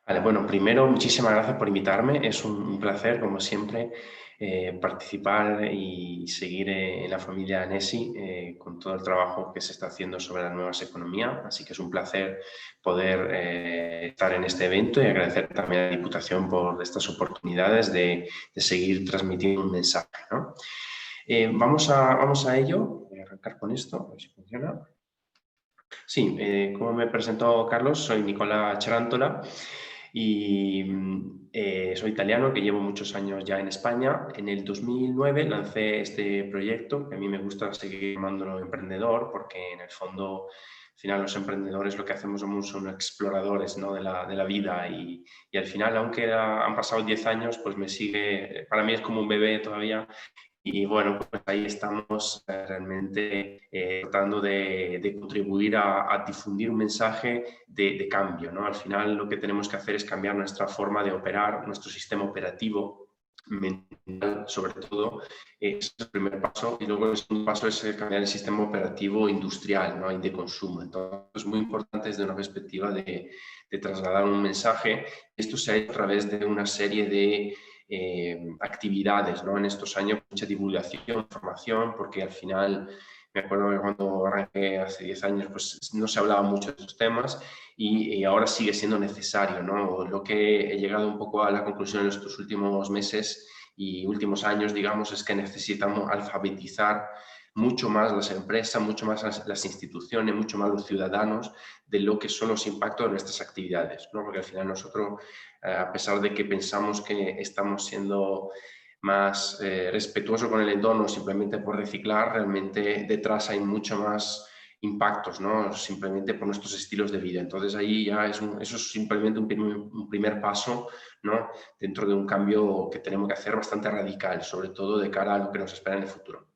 Vale, bueno, primero, muchísimas gracias por invitarme. Es un placer, como siempre, participar y seguir en la familia Nesi con todo el trabajo que se está haciendo sobre las nuevas economías. Así que es un placer poder estar en este evento y agradecer también a la Diputación por estas oportunidades de seguir transmitiendo un mensaje, ¿no? Vamos a ello. Voy a arrancar con esto, a ver si funciona. Sí, como me presentó Carlos, soy Nicola Cerantola y soy italiano que llevo muchos años ya en España. En el 2009 lancé este proyecto, que a mí me gusta seguir llamándolo emprendedor, porque en el fondo, al final los emprendedores lo que hacemos son exploradores, ¿no? de la vida y al final, aunque han pasado 10 años, pues me sigue, para mí es como un bebé todavía y bueno, pues ahí estamos realmente tratando de contribuir a difundir un mensaje de cambio, ¿no? Al final lo que tenemos que hacer es cambiar nuestra forma de operar, nuestro sistema operativo mental, sobre todo, es el primer paso. Y luego el segundo paso es cambiar el sistema operativo industrial, ¿no? Y de consumo. Entonces, es muy importante desde una perspectiva de trasladar un mensaje. Esto se ha hecho a través de una serie de actividades, ¿no? En estos años, mucha divulgación, formación, porque al final, me acuerdo que cuando arranqué hace 10 años, pues no se hablaba mucho de estos temas y ahora sigue siendo necesario, ¿no? Lo que he llegado un poco a la conclusión en estos últimos meses y últimos años, digamos, es que necesitamos alfabetizar mucho más las empresas, mucho más las instituciones, mucho más los ciudadanos de lo que son los impactos de nuestras actividades, ¿no? Porque al final nosotros, a pesar de que pensamos que estamos siendo más respetuosos con el entorno simplemente por reciclar, realmente detrás hay mucho más impactos, ¿no? Simplemente por nuestros estilos de vida. Entonces ahí ya eso es simplemente un primer paso, ¿no? Dentro de un cambio que tenemos que hacer bastante radical, sobre todo de cara a lo que nos espera en el futuro.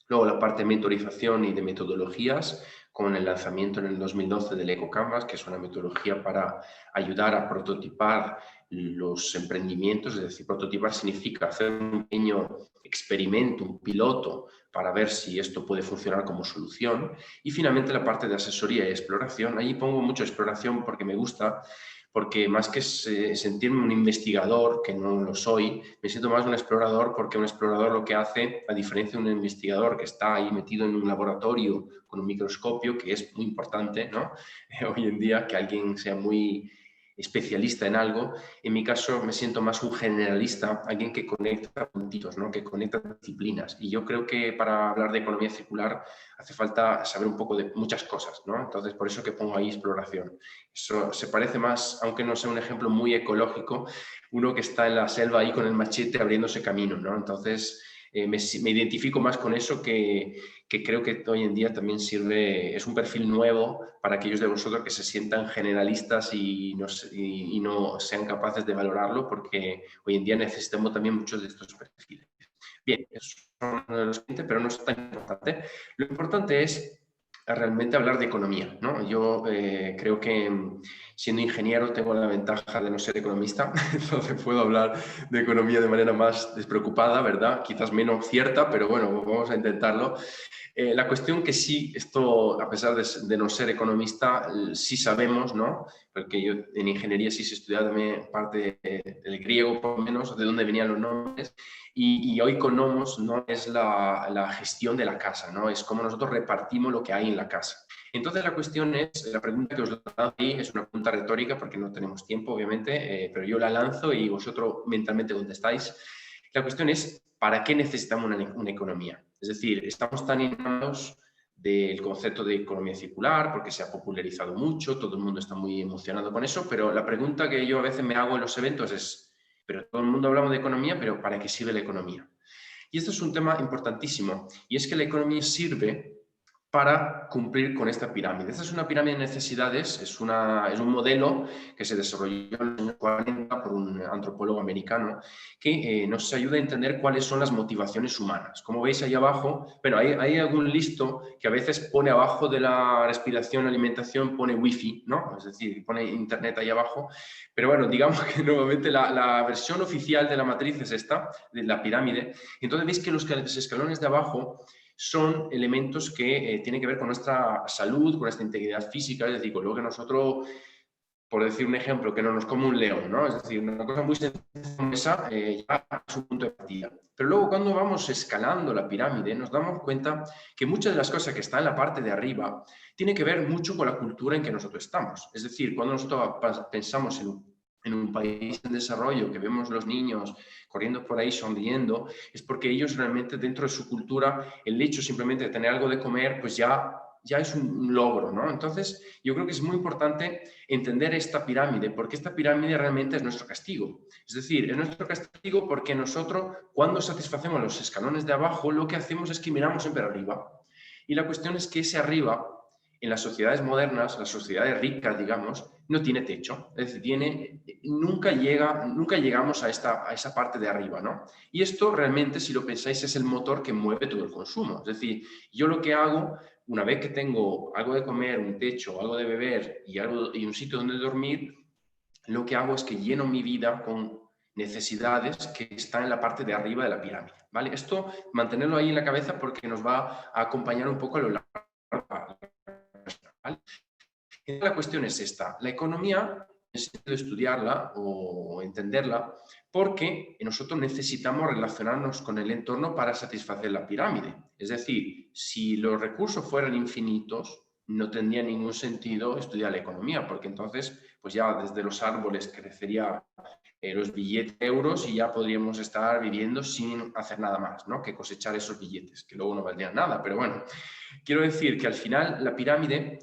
Luego la parte de mentorización y de metodologías, con el lanzamiento en el 2012 del EcoCanvas, que es una metodología para ayudar a prototipar los emprendimientos. Es decir, prototipar significa hacer un pequeño experimento, un piloto, para ver si esto puede funcionar como solución. Y finalmente la parte de asesoría y exploración. Ahí pongo mucho exploración porque me gusta, porque más que sentirme un investigador, que no lo soy, me siento más un explorador, porque un explorador lo que hace, a diferencia de un investigador que está ahí metido en un laboratorio con un microscopio, que es muy importante, ¿no? Hoy en día, que alguien sea muy especialista en algo. En mi caso me siento más un generalista, alguien que conecta puntitos, ¿no? Que conecta disciplinas. Y yo creo que para hablar de economía circular hace falta saber un poco de muchas cosas, ¿no? Entonces, por eso que pongo ahí exploración. Eso se parece más, aunque no sea un ejemplo muy ecológico, uno que está en la selva ahí con el machete abriéndose camino, ¿no? Entonces, me identifico más con eso que creo que hoy en día también sirve, es un perfil nuevo para aquellos de vosotros que se sientan generalistas y no sean capaces de valorarlo, porque hoy en día necesitamos también muchos de estos perfiles. Bien, eso es uno de los 20, pero no es tan importante. Lo importante es realmente hablar de economía, ¿no? Yo creo que siendo ingeniero tengo la ventaja de no ser economista, entonces puedo hablar de economía de manera más despreocupada, ¿verdad? Quizás menos cierta, pero bueno, vamos a intentarlo. La cuestión que sí, esto, a pesar de no ser economista, sí sabemos, ¿no? Porque yo en ingeniería sí se estudiaba también parte del griego, por lo menos, de dónde venían los nombres. Y oikonomos no es la gestión de la casa, ¿no? Es cómo nosotros repartimos lo que hay en la casa. Entonces la cuestión es, la pregunta que os lanzo ahí es una pregunta retórica porque no tenemos tiempo, obviamente, pero yo la lanzo y vosotros mentalmente contestáis. La cuestión es, ¿para qué necesitamos una economía? Es decir, estamos tan enamorados del concepto de economía circular porque se ha popularizado mucho, todo el mundo está muy emocionado con eso, pero la pregunta que yo a veces me hago en los eventos es, pero todo el mundo hablamos de economía, pero ¿para qué sirve la economía? Y esto es un tema importantísimo, y es que la economía sirve para cumplir con esta pirámide. Esta es una pirámide de necesidades, es un modelo que se desarrolló en los años 40 por un antropólogo americano que nos ayuda a entender cuáles son las motivaciones humanas. Como veis ahí abajo, bueno, hay algún listo que a veces pone abajo de la respiración, alimentación, pone wifi, ¿no? Es decir, pone internet ahí abajo, pero bueno, digamos que nuevamente la versión oficial de la matriz es esta, de la pirámide. Entonces veis que los escalones de abajo son elementos que tienen que ver con nuestra salud, con nuestra integridad física, es decir, con lo que nosotros por decir un ejemplo, que no nos come un león, ¿no? Es decir, una cosa muy sencilla como esa ya es un punto de partida. Pero luego cuando vamos escalando la pirámide nos damos cuenta que muchas de las cosas que están en la parte de arriba tienen que ver mucho con la cultura en que nosotros estamos. Es decir, cuando nosotros pensamos en un país en desarrollo, que vemos los niños corriendo por ahí sonriendo, es porque ellos realmente dentro de su cultura, el hecho simplemente de tener algo de comer, pues ya es un logro, ¿no? Entonces, yo creo que es muy importante entender esta pirámide, porque esta pirámide realmente es nuestro castigo. Es decir, es nuestro castigo porque nosotros, cuando satisfacemos los escalones de abajo, lo que hacemos es que miramos siempre arriba. Y la cuestión es que ese arriba, en las sociedades modernas, las sociedades ricas, digamos, no tiene techo. Es decir, nunca llegamos a esa parte de arriba, ¿no? Y esto realmente, si lo pensáis, es el motor que mueve todo el consumo. Es decir, yo lo que hago, una vez que tengo algo de comer, un techo, algo de beber y un sitio donde dormir, lo que hago es que lleno mi vida con necesidades que están en la parte de arriba de la pirámide, ¿vale? Esto, mantenerlo ahí en la cabeza porque nos va a acompañar un poco a lo largo. ¿Vale? La cuestión es esta. La economía necesito estudiarla o entenderla porque nosotros necesitamos relacionarnos con el entorno para satisfacer la pirámide. Es decir, si los recursos fueran infinitos, no tendría ningún sentido estudiar la economía, porque entonces, pues ya desde los árboles crecería los billetes de euros y ya podríamos estar viviendo sin hacer nada más, ¿no? Que cosechar esos billetes, que luego no valdrían nada. Pero bueno, quiero decir que al final la pirámide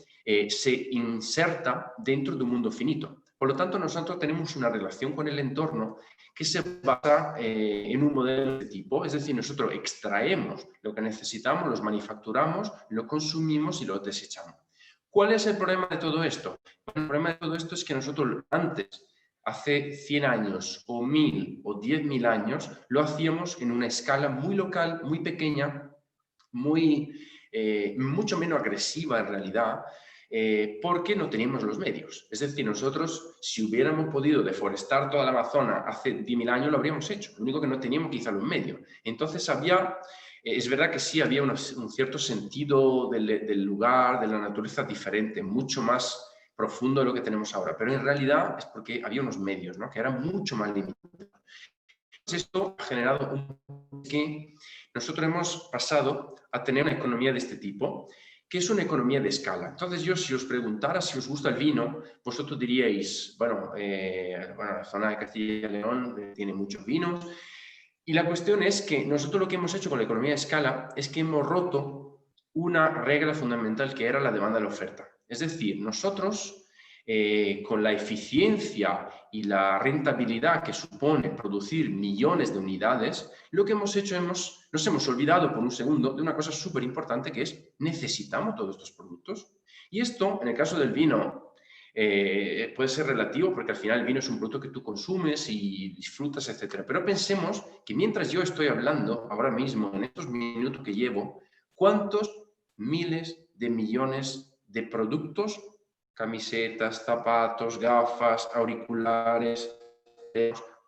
se inserta dentro de un mundo finito. Por lo tanto, nosotros tenemos una relación con el entorno que se basa en un modelo de tipo, es decir, nosotros extraemos lo que necesitamos, los manufacturamos, lo consumimos y lo desechamos. ¿Cuál es el problema de todo esto? El problema de todo esto es que nosotros antes, hace 100 años o 1000 o 10.000 años, lo hacíamos en una escala muy local, muy pequeña, mucho menos agresiva en realidad, porque no teníamos los medios. Es decir, nosotros, si hubiéramos podido deforestar toda la Amazonas hace 10.000 años, lo habríamos hecho. Lo único que no teníamos quizá los medios. Entonces es verdad que sí había un cierto sentido del lugar, de la naturaleza diferente, mucho más profundo de lo que tenemos ahora. Pero en realidad es porque había unos medios, ¿no? Que eran mucho más limitados. Esto ha generado que nosotros hemos pasado a tener una economía de este tipo, que es una economía de escala. Entonces yo, si os preguntara si os gusta el vino, vosotros diríais, bueno, la zona de Castilla y León tiene muchos vinos. Y la cuestión es que nosotros lo que hemos hecho con la economía de escala es que hemos roto una regla fundamental que era la demanda y la oferta. Es decir, nosotros, con la eficiencia y la rentabilidad que supone producir millones de unidades, lo que hemos hecho nos hemos olvidado por un segundo de una cosa súper importante que es necesitamos todos estos productos. Y esto, en el caso del vino, puede ser relativo porque al final el vino es un producto que tú consumes y disfrutas, etc. Pero pensemos que mientras yo estoy hablando ahora mismo, en estos minutos que llevo, ¿cuántos miles de millones de productos, camisetas, zapatos, gafas, auriculares,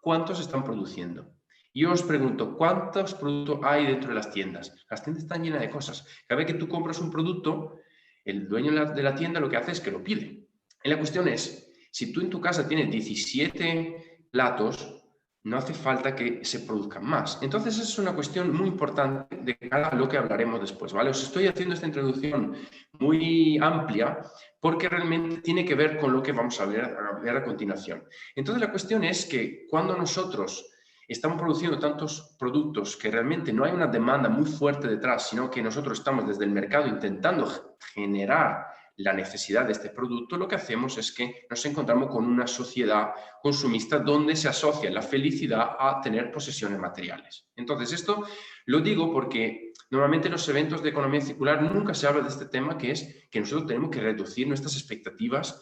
cuántos están produciendo? Y yo os pregunto, ¿cuántos productos hay dentro de las tiendas? Las tiendas están llenas de cosas. Cada vez que tú compras un producto, el dueño de la tienda lo que hace es que lo pide. Y la cuestión es, si tú en tu casa tienes 17 platos, no hace falta que se produzcan más. Entonces, esa es una cuestión muy importante de cara a lo que hablaremos después, ¿vale? Os estoy haciendo esta introducción muy amplia porque realmente tiene que ver con lo que vamos a ver a continuación. Entonces, la cuestión es que cuando nosotros estamos produciendo tantos productos que realmente no hay una demanda muy fuerte detrás, sino que nosotros estamos desde el mercado intentando generar la necesidad de este producto, lo que hacemos es que nos encontramos con una sociedad consumista donde se asocia la felicidad a tener posesiones materiales. Entonces, esto lo digo porque normalmente en los eventos de economía circular nunca se habla de este tema, que es que nosotros tenemos que reducir nuestras expectativas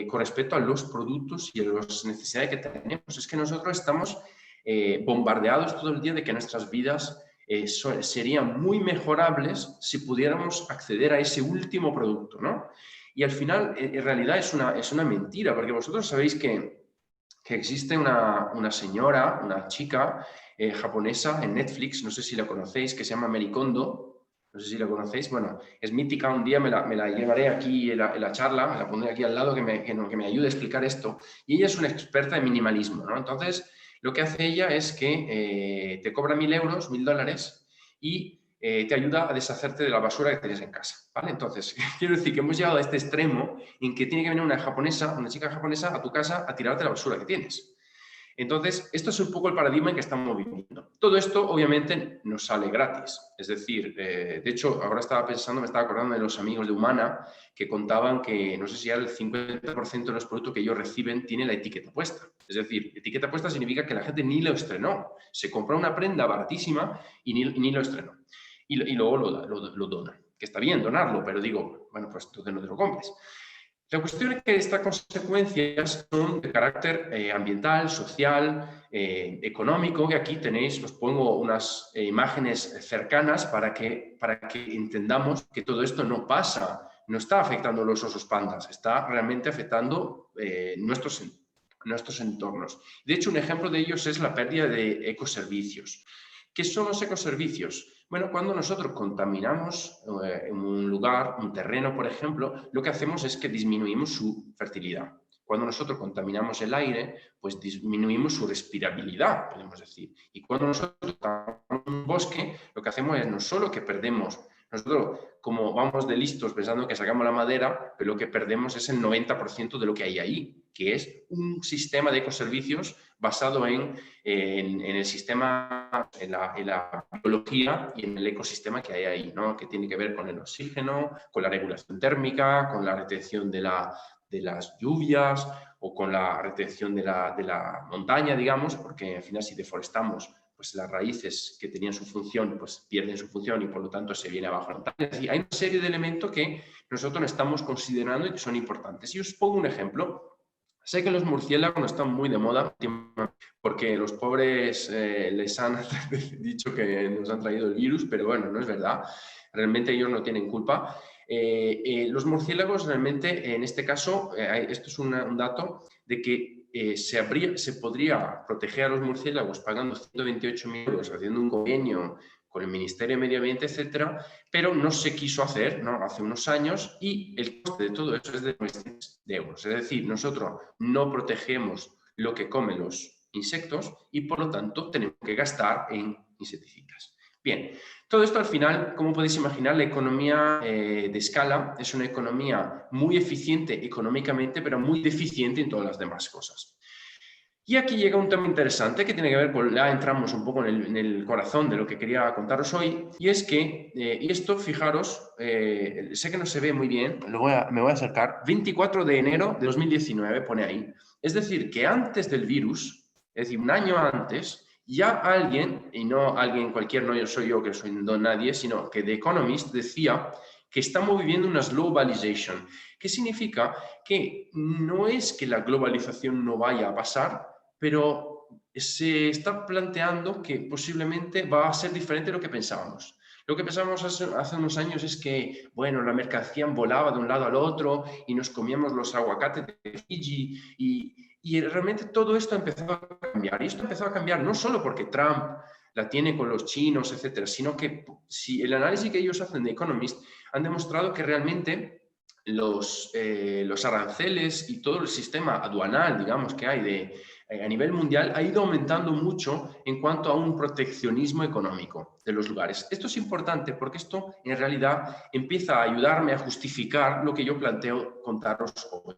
con respecto a los productos y a las necesidades que tenemos. Es que nosotros estamos bombardeados todo el día de que nuestras vidas serían muy mejorables si pudiéramos acceder a ese último producto, ¿no? Y al final, en realidad, es una mentira, porque vosotros sabéis que existe una señora, una chica japonesa en Netflix, no sé si la conocéis, que se llama Mary Kondo. no sé si la conocéis, bueno, es mítica, un día me la llevaré aquí en la charla, me la pondré aquí al lado que me ayude a explicar esto. Y ella es una experta en minimalismo, ¿no? Entonces, lo que hace ella es que te cobra 1.000 euros, 1.000 dólares, y te ayuda a deshacerte de la basura que tienes en casa, ¿vale? Entonces, quiero decir que hemos llegado a este extremo en que tiene que venir una chica japonesa a tu casa a tirarte la basura que tienes. Entonces, esto es un poco el paradigma en que estamos viviendo. Todo esto, obviamente, no sale gratis. Es decir, de hecho, ahora estaba pensando, me estaba acordando de los amigos de Humana que contaban que, no sé si era el 50% de los productos que ellos reciben tiene la etiqueta puesta. Es decir, etiqueta puesta significa que la gente ni lo estrenó. Se compró una prenda baratísima y ni lo estrenó. Y luego lo dona. Que está bien donarlo, pero digo, bueno, pues entonces no te lo compres. La cuestión es que estas consecuencias son de carácter ambiental, social, económico, que aquí tenéis, os pongo unas imágenes cercanas para que entendamos que todo esto no pasa, no está afectando a los osos pandas, está realmente afectando nuestros entornos. De hecho, un ejemplo de ellos es la pérdida de ecoservicios. ¿Qué son los ecoservicios? Bueno, cuando nosotros contaminamos en un lugar, un terreno, por ejemplo, lo que hacemos es que disminuimos su fertilidad. Cuando nosotros contaminamos el aire, pues disminuimos su respirabilidad, podemos decir. Y cuando nosotros contaminamos un bosque, lo que hacemos es no solo que perdemos, nosotros como vamos de listos pensando que sacamos la madera, pero lo que perdemos es el 90% de lo que hay ahí, que es un sistema de ecoservicios basado en el sistema, en la biología y en el ecosistema que hay ahí, ¿no? Que tiene que ver con el oxígeno, con la regulación térmica, con la retención de las lluvias o con la retención de la montaña, digamos, porque al final si deforestamos, pues las raíces que tenían su función, pues pierden su función y por lo tanto se viene abajo la montaña. Es decir, hay una serie de elementos que nosotros estamos considerando y que son importantes. Y os pongo un ejemplo. Sé que los murciélagos no están muy de moda porque los pobres les han dicho que nos han traído el virus, pero bueno, no es verdad. Realmente ellos no tienen culpa. Los murciélagos realmente, en este caso, esto es un dato de que se podría proteger a los murciélagos pagando 128.000 euros, haciendo un convenio con el Ministerio de Medio Ambiente, etcétera, pero no se quiso hacer, ¿no? Hace unos años, y el coste de todo eso es de 900 euros. Es decir, nosotros no protegemos lo que comen los insectos y por lo tanto tenemos que gastar en insecticidas. Bien, todo esto al final, como podéis imaginar, la economía de escala es una economía muy eficiente económicamente, pero muy deficiente en todas las demás cosas. Y aquí llega un tema interesante que tiene que ver con, ya entramos un poco en el corazón de lo que quería contaros hoy, y es que, y esto, fijaros, sé que no se ve muy bien, me voy a acercar, 24 de enero de 2019 pone ahí. Es decir, que antes del virus, es decir, un año antes, ya alguien, y no alguien cualquier, no yo soy yo que soy no nadie, sino que The Economist decía que estamos viviendo una globalization, que significa que no es que la globalización no vaya a pasar, pero se está planteando que posiblemente va a ser diferente de lo que pensábamos. Lo que pensábamos hace unos años es que, bueno, la mercancía volaba de un lado al otro y nos comíamos los aguacates de Fiji y realmente todo esto ha empezado a cambiar. Y esto ha empezado a cambiar no solo porque Trump la tiene con los chinos, etcétera, sino que si el análisis que ellos hacen de Economist han demostrado que realmente los aranceles y todo el sistema aduanal, digamos, que hay a nivel mundial ha ido aumentando mucho en cuanto a un proteccionismo económico de los lugares. Esto es importante porque esto en realidad empieza a ayudarme a justificar lo que yo planteo contaros hoy,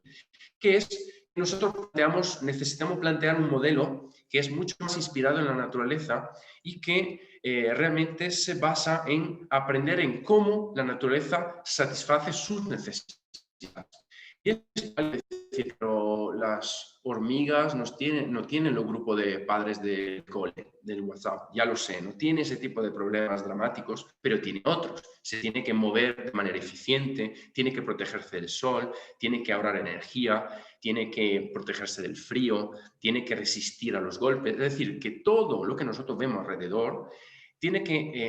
que es que nosotros necesitamos plantear un modelo que es mucho más inspirado en la naturaleza y que realmente se basa en aprender en cómo la naturaleza satisface sus necesidades. Y es decir, pero las hormigas no tienen los grupos de padres del cole, del WhatsApp, ya lo sé, no tiene ese tipo de problemas dramáticos, pero tiene otros. Se tiene que mover de manera eficiente, tiene que protegerse del sol, tiene que ahorrar energía, tiene que protegerse del frío, tiene que resistir a los golpes. Es decir, que todo lo que nosotros vemos alrededor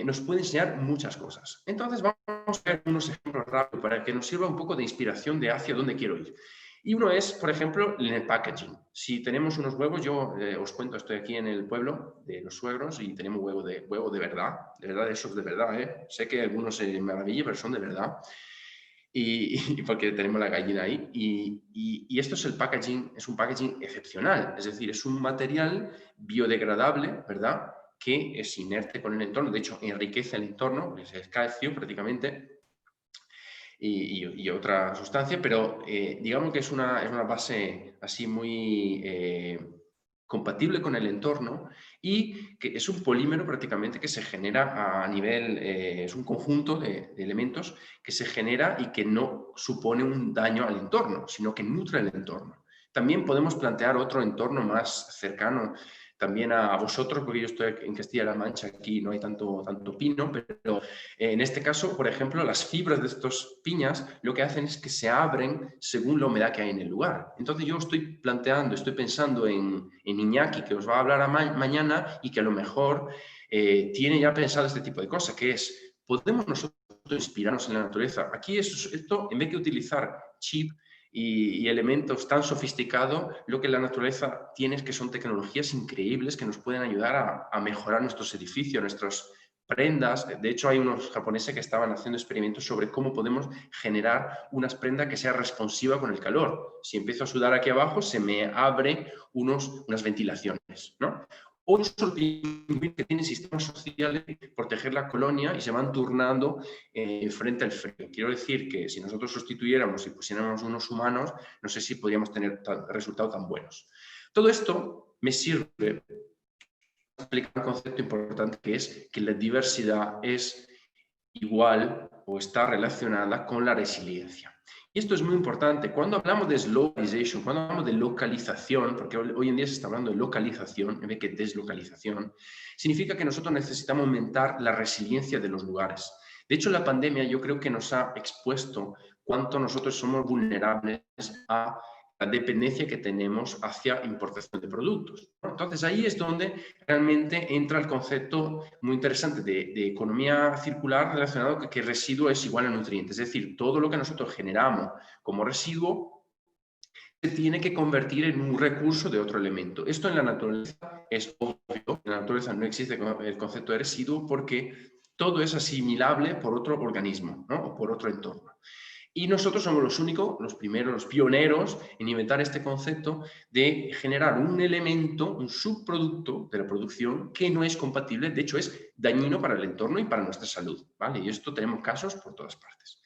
nos puede enseñar muchas cosas. Entonces vamos a ver unos ejemplos rápidos para que nos sirva un poco de inspiración de hacia dónde quiero ir. Y uno es, por ejemplo, en el packaging. Si tenemos unos huevos, yo os cuento, estoy aquí en el pueblo de los suegros y tenemos huevo de verdad, esos de verdad, ¿eh? Sé que algunos se maravillan, pero son de verdad. Y porque tenemos la gallina ahí. Y esto es el packaging, es un packaging excepcional, es decir, es un material biodegradable, ¿verdad? Que es inerte con el entorno, de hecho enriquece el entorno, es calcio prácticamente, y otra sustancia, pero digamos que es una base así muy compatible con el entorno y que es un polímero prácticamente que se genera a nivel, es un conjunto de elementos que se genera y que no supone un daño al entorno, sino que nutre el entorno. También podemos plantear otro entorno más cercano también a vosotros, porque yo estoy en Castilla-La Mancha, aquí no hay tanto pino, pero en este caso, por ejemplo, las fibras de estas piñas lo que hacen es que se abren según la humedad que hay en el lugar. Entonces yo estoy pensando en Iñaki, que os va a hablar mañana y que a lo mejor tiene ya pensado este tipo de cosas, que es, ¿podemos nosotros inspirarnos en la naturaleza? Aquí esto, en vez de utilizar chip y elementos tan sofisticados, lo que la naturaleza tiene es que son tecnologías increíbles que nos pueden ayudar a mejorar nuestros edificios, nuestros prendas. De hecho, hay unos japoneses que estaban haciendo experimentos sobre cómo podemos generar unas prendas que sea responsiva con el calor. Si empiezo a sudar aquí abajo, se me abre unas ventilaciones, ¿no? O los pingüinos que tienen sistemas sociales de proteger la colonia y se van turnando frente al frío. Quiero decir que si nosotros sustituyéramos y pusiéramos unos humanos, no sé si podríamos tener resultados tan buenos. Todo esto me sirve explicar un concepto importante, que es que la diversidad es igual o está relacionada con la resiliencia. Y esto es muy importante. Cuando hablamos de localization, cuando hablamos de localización, porque hoy en día se está hablando de localización en vez de deslocalización, significa que nosotros necesitamos aumentar la resiliencia de los lugares. De hecho, la pandemia yo creo que nos ha expuesto cuánto nosotros somos vulnerables a la dependencia que tenemos hacia importación de productos. Entonces, ahí es donde realmente entra el concepto muy interesante de economía circular relacionado con que residuo es igual a nutriente. Es decir, todo lo que nosotros generamos como residuo se tiene que convertir en un recurso de otro elemento. Esto en la naturaleza es obvio. En la naturaleza no existe el concepto de residuo porque todo es asimilable por otro organismo, ¿no? O por otro entorno. Y nosotros somos los únicos, los primeros, los pioneros en inventar este concepto de generar un elemento, un subproducto de la producción que no es compatible, de hecho es dañino para el entorno y para nuestra salud, ¿vale? Y esto tenemos casos por todas partes.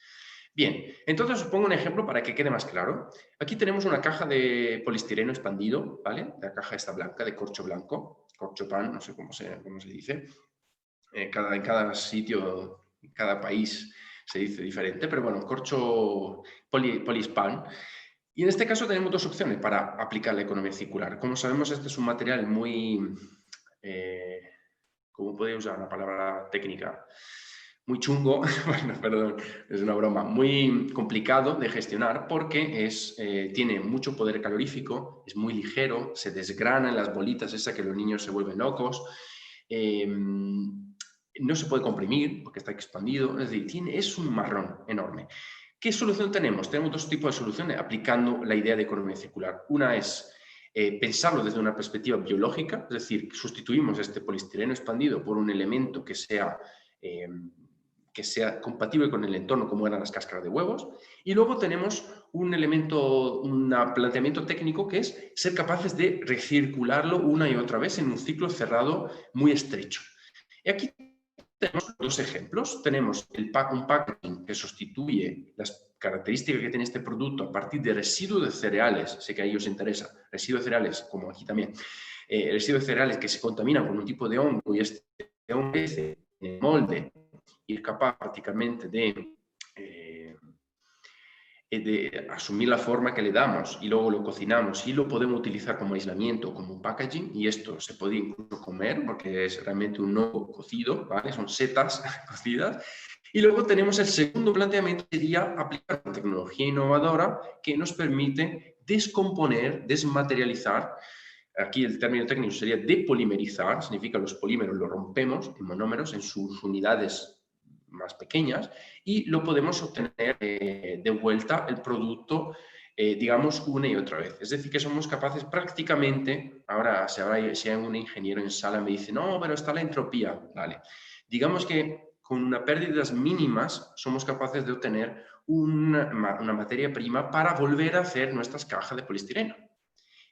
Bien, entonces os pongo un ejemplo para que quede más claro. Aquí tenemos una caja de poliestireno expandido, ¿vale? La caja está blanca, de corcho blanco, corcho pan, no sé cómo se dice. En cada sitio, en cada país se dice diferente, pero bueno, corcho poliespan. Y en este caso tenemos dos opciones para aplicar la economía circular. Como sabemos, este es un material muy, ¿cómo podría usar una palabra técnica? Muy chungo, bueno, perdón, es una broma, muy complicado de gestionar porque tiene mucho poder calorífico, es muy ligero, se desgrana en las bolitas esas que los niños se vuelven locos. No se puede comprimir porque está expandido, es decir, es un marrón enorme. ¿Qué solución tenemos? Tenemos dos tipos de soluciones aplicando la idea de economía circular. Una es pensarlo desde una perspectiva biológica, es decir, sustituimos este poliestireno expandido por un elemento que sea compatible con el entorno, como eran las cáscaras de huevos. Y luego tenemos un planteamiento técnico que es ser capaces de recircularlo una y otra vez en un ciclo cerrado muy estrecho. Y aquí tenemos dos ejemplos. Tenemos un packaging que sustituye las características que tiene este producto a partir de residuos de cereales. Sé que a ellos interesa. Residuos de cereales, como aquí también. Residuos de cereales que se contaminan con un tipo de hongo y este hongo en el molde y es capaz prácticamente de asumir la forma que le damos y luego lo cocinamos y lo podemos utilizar como aislamiento, como un packaging, y esto se puede incluso comer porque es realmente un hongo cocido, ¿vale? Son setas cocidas. Y luego tenemos el segundo planteamiento, que sería aplicar una tecnología innovadora que nos permite descomponer, desmaterializar. Aquí el término técnico sería depolimerizar, significa los polímeros los rompemos en monómeros en sus unidades más pequeñas y lo podemos obtener de vuelta el producto digamos, una y otra vez. Es decir, que somos capaces prácticamente, ahora si hay un ingeniero en sala me dice, no, pero está la entropía, vale. Digamos que con una pérdidas mínimas somos capaces de obtener una materia prima para volver a hacer nuestras cajas de poliestireno.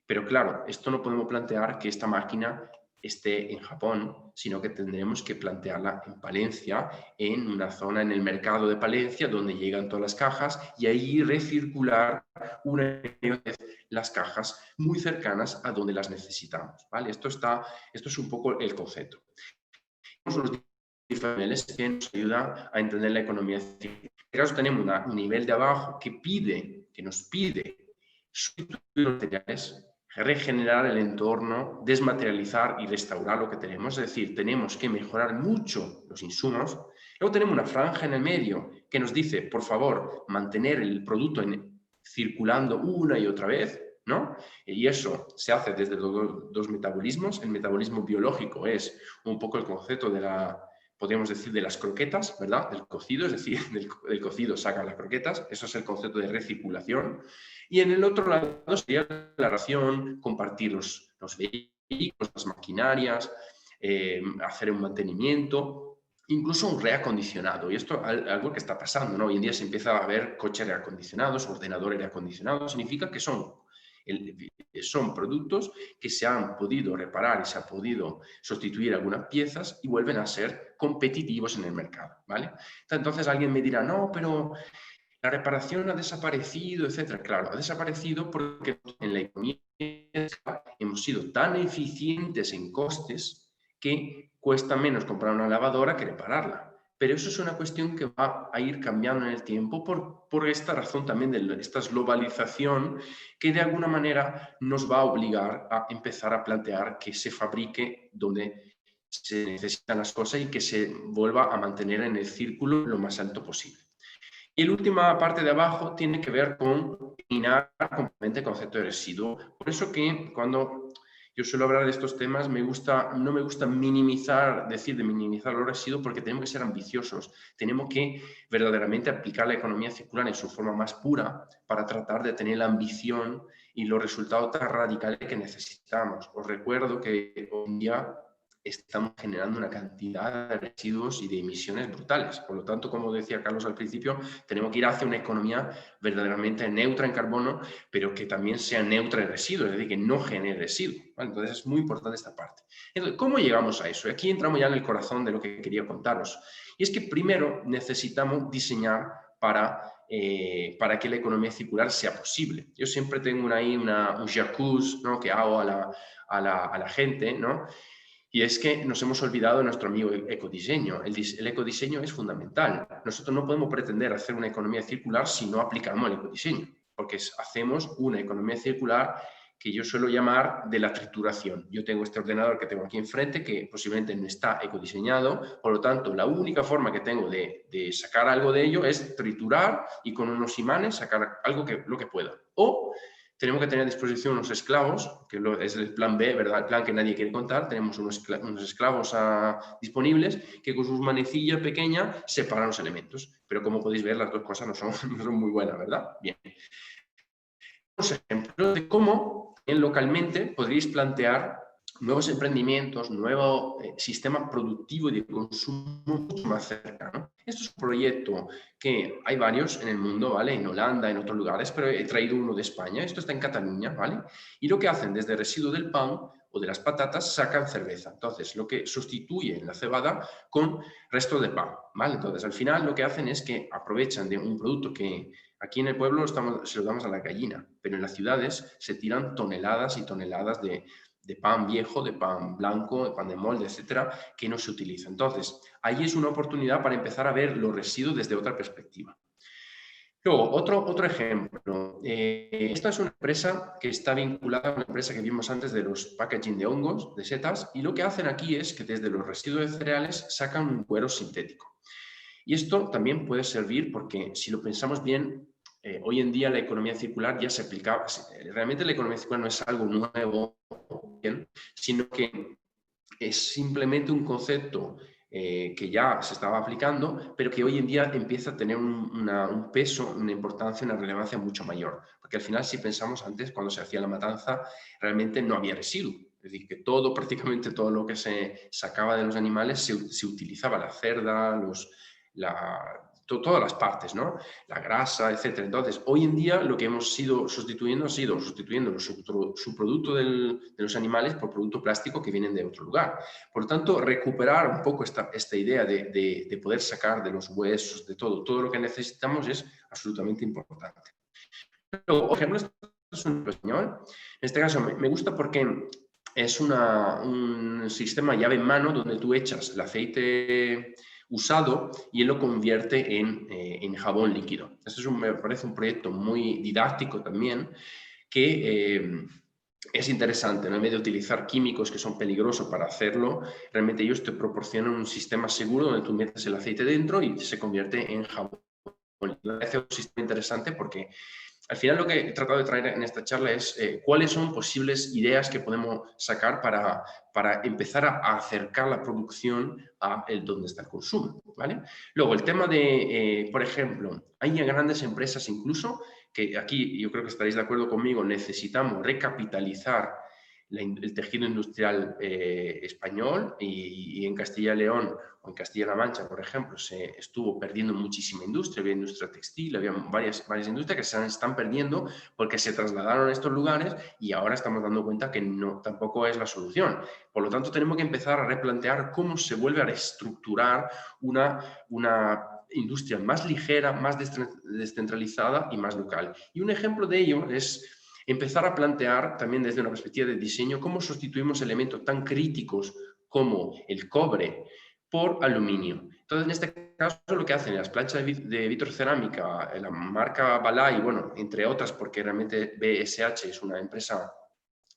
Pero claro, esto no podemos plantear que esta máquina esté en Japón, sino que tendremos que plantearla en Palencia, en una zona en el mercado de Palencia donde llegan todas las cajas y ahí recircular una y otra vez las cajas muy cercanas a donde las necesitamos, ¿vale? Esto es un poco el concepto. Los niveles que nos ayuda a entender la economía circular. En este caso tenemos un nivel de abajo que nos pide sustituir materiales, regenerar el entorno, desmaterializar y restaurar lo que tenemos. Es decir, tenemos que mejorar mucho los insumos. Luego tenemos una franja en el medio que nos dice, por favor, mantener el producto circulando una y otra vez, ¿no? Y eso se hace desde los dos metabolismos. El metabolismo biológico es un poco el concepto de podríamos decir, de las croquetas, ¿verdad? Del cocido, es decir, del cocido sacan las croquetas. Eso es el concepto de recirculación. Y en el otro lado sería la ración, compartir los vehículos, las maquinarias, hacer un mantenimiento, incluso un reacondicionado. Y esto es algo que está pasando, ¿no? Hoy en día se empieza a ver coches reacondicionados, ordenadores reacondicionados. Significa que son productos que se han podido reparar y se ha podido sustituir algunas piezas y vuelven a ser competitivos en el mercado, ¿vale? Entonces alguien me dirá, no, pero la reparación ha desaparecido, etcétera. Claro, ha desaparecido porque en la economía hemos sido tan eficientes en costes que cuesta menos comprar una lavadora que repararla. Pero eso es una cuestión que va a ir cambiando en el tiempo por esta razón también de esta globalización que de alguna manera nos va a obligar a empezar a plantear que se fabrique donde se necesitan las cosas y que se vuelva a mantener en el círculo lo más alto posible. Y la última parte de abajo tiene que ver con eliminar completamente el concepto de residuo. Por eso que cuando yo suelo hablar de estos temas, no me gusta decir de minimizar los residuos porque tenemos que ser ambiciosos. Tenemos que verdaderamente aplicar la economía circular en su forma más pura para tratar de tener la ambición y los resultados tan radicales que necesitamos. Os recuerdo que hoy en día estamos generando una cantidad de residuos y de emisiones brutales. Por lo tanto, como decía Carlos al principio, tenemos que ir hacia una economía verdaderamente neutra en carbono, pero que también sea neutra en residuos, es decir, que no genere residuos, ¿vale? Entonces, es muy importante esta parte. Entonces, ¿cómo llegamos a eso? Y aquí entramos ya en el corazón de lo que quería contaros. Y es que primero necesitamos diseñar para que la economía circular sea posible. Yo siempre tengo un jacuzzi, ¿no?, que hago a la gente, ¿no? Y es que nos hemos olvidado de nuestro amigo ecodiseño. El ecodiseño es fundamental. Nosotros no podemos pretender hacer una economía circular si no aplicamos el ecodiseño, porque hacemos una economía circular que yo suelo llamar de la trituración. Yo tengo este ordenador que tengo aquí enfrente que posiblemente no está ecodiseñado, por lo tanto, la única forma que tengo de sacar algo de ello es triturar y con unos imanes sacar lo que pueda. O tenemos que tener a disposición unos esclavos, que es el plan B, ¿verdad? El plan que nadie quiere contar. Tenemos unos esclavos disponibles que con sus manecillas pequeñas separan los elementos. Pero como podéis ver, las dos cosas no son muy buenas, ¿verdad? Bien. Unos ejemplos de cómo localmente podréis plantear nuevos emprendimientos, nuevo sistema productivo y de consumo mucho más cercano. Esto es un proyecto que hay varios en el mundo, ¿vale? En Holanda, en otros lugares, pero he traído uno de España. Esto está en Cataluña, ¿vale? Y lo que hacen desde el residuo del pan o de las patatas sacan cerveza. Entonces, lo que sustituye la cebada con restos de pan, ¿vale? Entonces, al final lo que hacen es que aprovechan de un producto que aquí en el pueblo se lo damos a la gallina, pero en las ciudades se tiran toneladas y toneladas de pan viejo, de pan blanco, de pan de molde, etcétera, que no se utiliza. Entonces, ahí es una oportunidad para empezar a ver los residuos desde otra perspectiva. Luego, otro ejemplo. Esta es una empresa que está vinculada a una empresa que vimos antes de los packaging de hongos, de setas, y lo que hacen aquí es que desde los residuos de cereales sacan un cuero sintético. Y esto también puede servir porque, si lo pensamos bien, hoy en día la economía circular ya se aplicaba. Realmente la economía circular no es algo nuevo, ¿bien?, sino que es simplemente un concepto que ya se estaba aplicando, pero que hoy en día empieza a tener un peso, una importancia, una relevancia mucho mayor. Porque al final, si pensamos antes, cuando se hacía la matanza, realmente no había residuo. Es decir, que todo, prácticamente todo lo que se sacaba de los animales se utilizaba, la cerda, todas las partes, ¿no? La grasa, etcétera. Entonces, hoy en día lo que hemos sido sustituyendo ha sido sustituyendo el subproducto de los animales por producto plástico que vienen de otro lugar. Por lo tanto, recuperar un poco esta idea de poder sacar de los huesos, de todo lo que necesitamos es absolutamente importante. Pero, por ejemplo, esto es un español. En este caso me gusta porque es un sistema llave en mano donde tú echas el aceite usado y él lo convierte en jabón líquido. Me parece un proyecto muy didáctico también, que es interesante, ¿no? En vez de utilizar químicos que son peligrosos para hacerlo, realmente ellos te proporcionan un sistema seguro donde tú metes el aceite dentro y se convierte en jabón. Me parece un sistema interesante porque al final lo que he tratado de traer en esta charla es cuáles son posibles ideas que podemos sacar para empezar a acercar la producción a donde está el consumo, ¿vale? Luego, el tema de, por ejemplo, hay grandes empresas incluso que aquí yo creo que estaréis de acuerdo conmigo, necesitamos recapitalizar el tejido industrial español y en Castilla y León o en Castilla-La Mancha, por ejemplo, se estuvo perdiendo muchísima industria, había industria textil, había varias industrias que se están perdiendo porque se trasladaron a estos lugares y ahora estamos dando cuenta que no, tampoco es la solución. Por lo tanto, tenemos que empezar a replantear cómo se vuelve a reestructurar una industria más ligera, más descentralizada y más local. Y un ejemplo de ello es empezar a plantear también desde una perspectiva de diseño cómo sustituimos elementos tan críticos como el cobre por aluminio. Entonces, en este caso, lo que hacen las planchas de vitrocerámica, la marca Balay, bueno, entre otras, porque realmente BSH es una empresa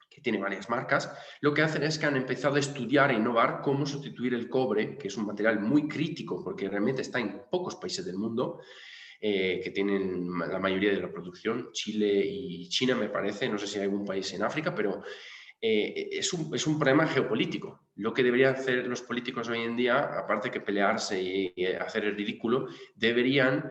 que tiene varias marcas, lo que hacen es que han empezado a estudiar e innovar cómo sustituir el cobre, que es un material muy crítico porque realmente está en pocos países del mundo, que tienen la mayoría de la producción, Chile y China me parece, no sé si hay algún país en África, pero es un problema geopolítico. Lo que deberían hacer los políticos hoy en día, aparte que pelearse y hacer el ridículo, deberían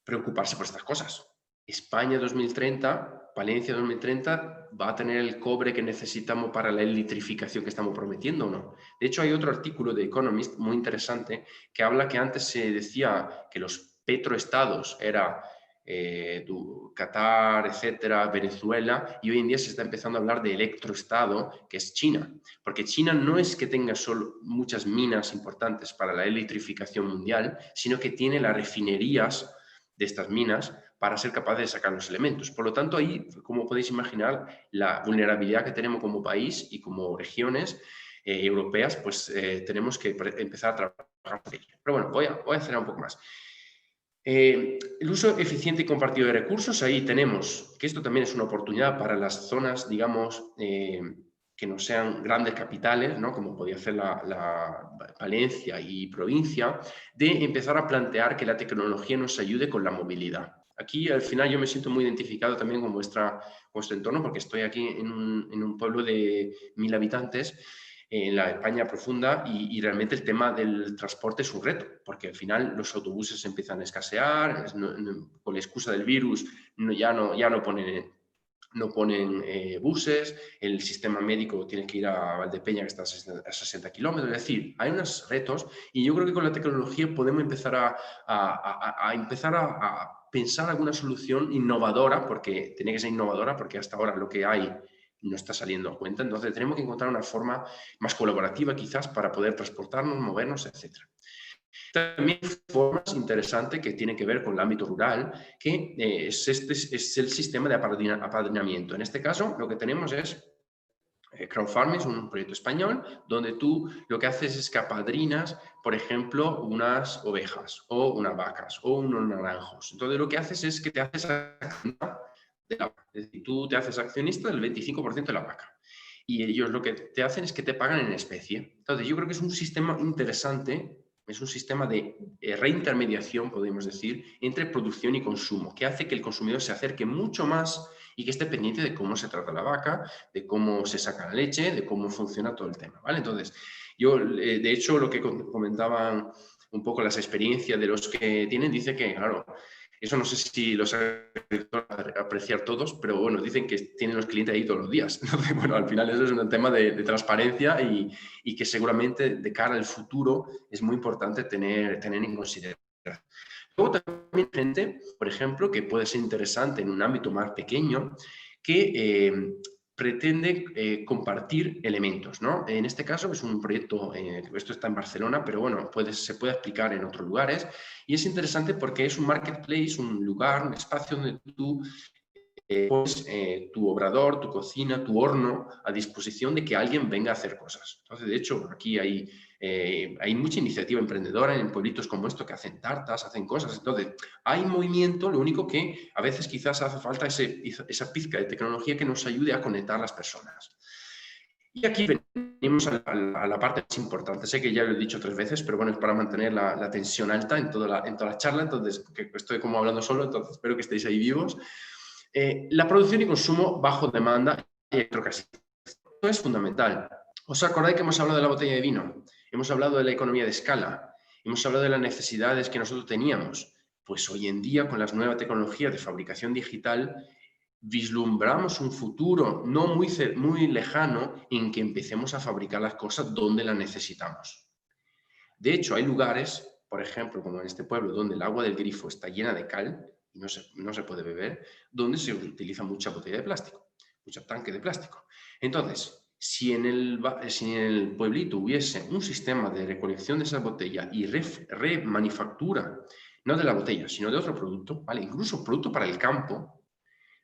preocuparse por estas cosas. España 2030, Valencia 2030, ¿va a tener el cobre que necesitamos para la electrificación que estamos prometiendo o no? De hecho, hay otro artículo de Economist muy interesante que habla que antes se decía que los petroestados era Qatar, etcétera, Venezuela, y hoy en día se está empezando a hablar de electroestado, que es China, porque China no es que tenga solo muchas minas importantes para la electrificación mundial, sino que tiene las refinerías de estas minas para ser capaz de sacar los elementos. Por lo tanto, ahí, como podéis imaginar, la vulnerabilidad que tenemos como país y como regiones europeas, pues tenemos que empezar a trabajar por ello. Pero bueno, voy a acelerar un poco más. El uso eficiente y compartido de recursos, ahí tenemos que esto también es una oportunidad para las zonas, digamos, que no sean grandes capitales, ¿no? Como podía ser la Valencia y provincia, de empezar a plantear que la tecnología nos ayude con la movilidad. Aquí al final yo me siento muy identificado también con vuestro entorno porque estoy aquí en un pueblo de 1000 habitantes en la España profunda y realmente el tema del transporte es un reto, porque al final los autobuses empiezan a escasear, con la excusa del virus ya no ponen buses, el sistema médico tiene que ir a Valdepeña, que está a 60 kilómetros, es decir, hay unos retos y yo creo que con la tecnología podemos empezar a pensar alguna solución innovadora, porque tiene que ser innovadora, porque hasta ahora lo que hay no está saliendo a cuenta, entonces tenemos que encontrar una forma más colaborativa quizás para poder transportarnos, movernos, etc. También formas interesantes que tienen que ver con el ámbito rural, que es el sistema de apadrinamiento. En este caso, lo que tenemos es crowdfarming, es un proyecto español, donde tú lo que haces es que apadrinas, por ejemplo, unas ovejas o unas vacas o unos naranjos. Entonces, lo que haces es que te haces accionista de la vaca. Es decir, tú te haces accionista del 25% de la vaca. Y ellos lo que te hacen es que te pagan en especie. Entonces, yo creo que es un sistema interesante, es un sistema de reintermediación, podemos decir, entre producción y consumo, que hace que el consumidor se acerque mucho más y que esté pendiente de cómo se trata la vaca, de cómo se saca la leche, de cómo funciona todo el tema, ¿vale? Entonces, Yo, de hecho, lo que comentaban un poco las experiencias de los que tienen, dice que, claro, eso no sé si los apreciar todos, pero bueno, dicen que tienen los clientes ahí todos los días. Entonces, bueno, al final eso es un tema de transparencia y que seguramente de cara al futuro es muy importante tener en consideración. Luego también hay gente, por ejemplo, que puede ser interesante en un ámbito más pequeño, que pretende compartir elementos, ¿no? En este caso es un proyecto, esto está en Barcelona, pero bueno, se puede aplicar en otros lugares y es interesante porque es un marketplace, un lugar, un espacio donde tú pones tu obrador, tu cocina, tu horno a disposición de que alguien venga a hacer cosas. Entonces, de hecho, aquí hay mucha iniciativa emprendedora en pueblitos como esto que hacen tartas, hacen cosas. Entonces, hay movimiento, lo único que a veces quizás hace falta esa pizca de tecnología que nos ayude a conectar a las personas. Y aquí venimos a la parte más importante. Sé que ya lo he dicho 3 veces, pero bueno, es para mantener la tensión alta en toda la charla. Entonces, que estoy como hablando solo, entonces espero que estéis ahí vivos. La producción y consumo bajo demanda y electrocasión. Esto es fundamental. ¿Os acordáis que hemos hablado de la botella de vino? Hemos hablado de la economía de escala. Hemos hablado de las necesidades que nosotros teníamos. Pues hoy en día, con las nuevas tecnologías de fabricación digital, vislumbramos un futuro no muy lejano en que empecemos a fabricar las cosas donde las necesitamos. De hecho, hay lugares, por ejemplo, como en este pueblo, donde el agua del grifo está llena de cal y no se puede beber, donde se utiliza mucha botella de plástico, mucho tanque de plástico. Entonces, si en el pueblito hubiese un sistema de recolección de esas botellas y remanufactura, no de la botella, sino de otro producto, ¿vale? Incluso producto para el campo,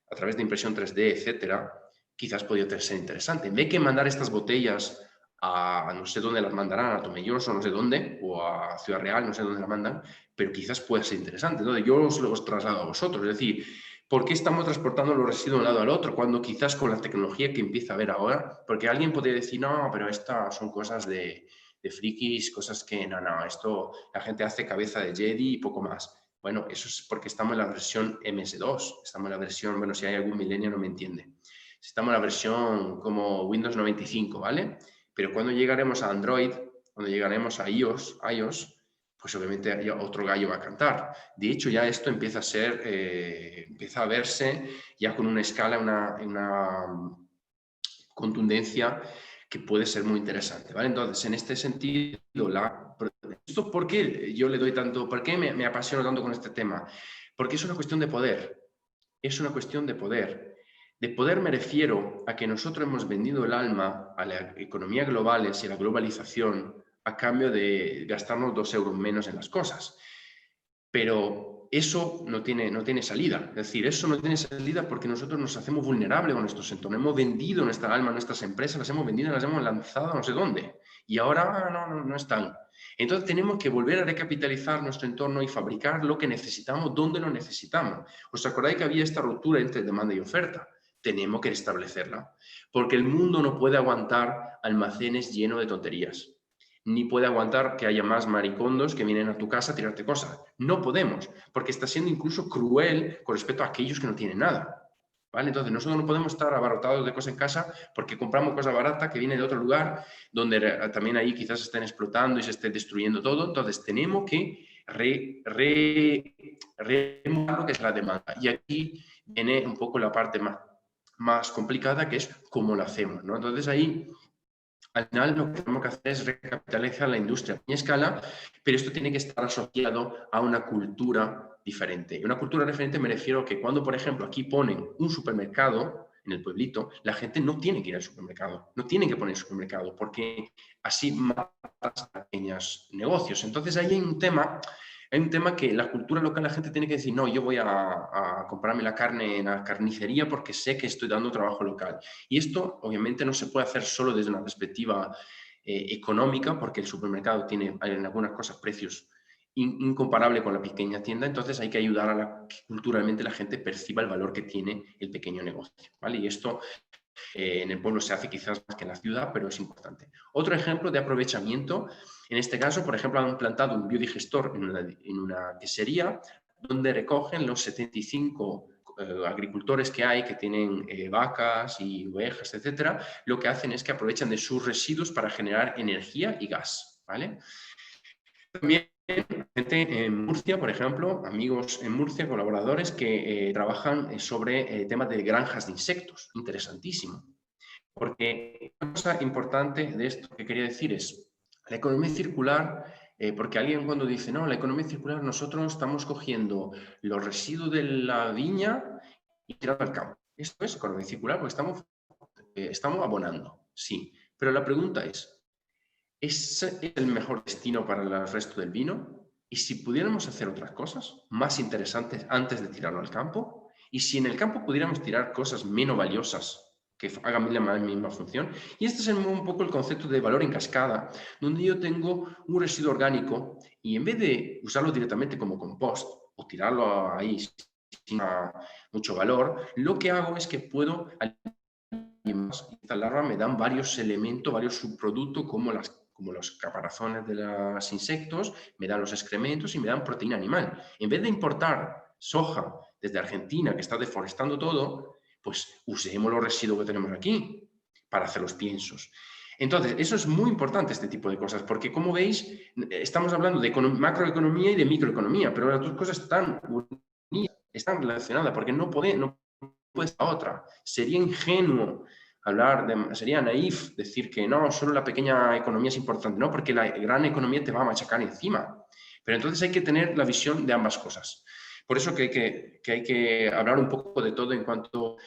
a través de impresión 3D, etcétera, quizás podría ser interesante. En vez de mandar estas botellas a no sé dónde las mandarán, a Tomelloso, no sé dónde, o a Ciudad Real, no sé dónde las mandan, pero quizás pueda ser interesante. Entonces, yo os traslado a vosotros. Es decir, ¿por qué estamos transportando los residuos de un lado al otro cuando quizás con la tecnología que empieza a haber ahora? Porque alguien podría decir, no, pero estas son cosas de frikis, cosas que no, esto la gente hace cabeza de Jedi y poco más. Bueno, eso es porque estamos en la versión MS2, estamos en la versión, bueno, si hay algún milenio no me entiende. Estamos en la versión como Windows 95, ¿vale? Pero cuando llegaremos a Android, cuando llegaremos a iOS, pues obviamente otro gallo va a cantar. De hecho, ya esto empieza a ser, empieza a verse ya con una escala, una contundencia que puede ser muy interesante, ¿vale? Entonces, en este sentido, ¿esto por qué yo le doy tanto, por qué me apasiono tanto con este tema? Porque es una cuestión de poder, es una cuestión de poder. De poder me refiero a que nosotros hemos vendido el alma a la economía global y a la globalización a cambio de gastarnos 2 euros menos en las cosas. Pero eso no tiene salida. Es decir, eso no tiene salida porque nosotros nos hacemos vulnerables con nuestros entornos. Hemos vendido nuestra alma a nuestras empresas, las hemos vendido, las hemos lanzado a no sé dónde. Y ahora no están. Entonces tenemos que volver a recapitalizar nuestro entorno y fabricar lo que necesitamos, donde lo necesitamos. ¿Os acordáis que había esta ruptura entre demanda y oferta? Tenemos que restablecerla. Porque el mundo no puede aguantar almacenes llenos de tonterías, ni puede aguantar que haya más maricondos que vienen a tu casa a tirarte cosas. No podemos, porque está siendo incluso cruel con respecto a aquellos que no tienen nada. ¿Vale? Entonces, nosotros no podemos estar abarrotados de cosas en casa porque compramos cosas baratas que vienen de otro lugar donde también ahí quizás estén explotando y se esté destruyendo todo. Entonces, tenemos que remover lo que es la demanda. Y aquí viene un poco la parte más complicada, que es cómo lo hacemos, ¿no? Entonces, ahí al final lo que tenemos que hacer es recapitalizar la industria a pequeña escala, pero esto tiene que estar asociado a una cultura diferente. Y una cultura diferente me refiero a que cuando, por ejemplo, aquí ponen un supermercado en el pueblito, la gente no tiene que ir al supermercado, no tiene que poner supermercado, porque así mata a pequeños negocios. Entonces ahí hay un tema que la cultura local, la gente tiene que decir, no, yo voy a comprarme la carne en la carnicería porque sé que estoy dando trabajo local. Y esto obviamente no se puede hacer solo desde una perspectiva económica, porque el supermercado tiene en algunas cosas precios incomparable con la pequeña tienda, entonces hay que ayudar a que culturalmente la gente perciba el valor que tiene el pequeño negocio, ¿vale? Y esto en el pueblo se hace quizás más que en la ciudad, pero es importante. Otro ejemplo de aprovechamiento, en este caso, por ejemplo, han plantado un biodigestor en una quesería donde recogen los 75 agricultores que hay que tienen vacas y ovejas, etcétera, lo que hacen es que aprovechan de sus residuos para generar energía y gas, ¿vale? También gente en Murcia, por ejemplo, amigos en Murcia, colaboradores que trabajan sobre temas de granjas de insectos. Interesantísimo. Porque una cosa importante de esto que quería decir es la economía circular, porque alguien cuando dice, no, la economía circular, nosotros estamos cogiendo los residuos de la viña y tirando al campo. Esto es economía circular porque estamos abonando, sí. Pero la pregunta ¿es el mejor destino para el resto del vino? ¿Y si pudiéramos hacer otras cosas más interesantes antes de tirarlo al campo? ¿Y si en el campo pudiéramos tirar cosas menos valiosas que hagan la misma función? Y este es un poco el concepto de valor en cascada, donde yo tengo un residuo orgánico y en vez de usarlo directamente como compost o tirarlo ahí sin mucho valor, lo que hago es que puedo y estas larvas me dan varios elementos, varios subproductos como los caparazones de los insectos, me dan los excrementos y me dan proteína animal. En vez de importar soja desde Argentina, que está deforestando todo, pues usemos los residuos que tenemos aquí para hacer los piensos. Entonces, eso es muy importante, este tipo de cosas, porque como veis, estamos hablando de macroeconomía y de microeconomía, pero las dos cosas están unidas, están relacionadas, porque no puede a otra. Sería ingenuo sería naif decir que no, solo la pequeña economía es importante, no, porque la gran economía te va a machacar encima. Pero entonces hay que tener la visión de ambas cosas. Por eso que hay que hablar un poco de todo en cuanto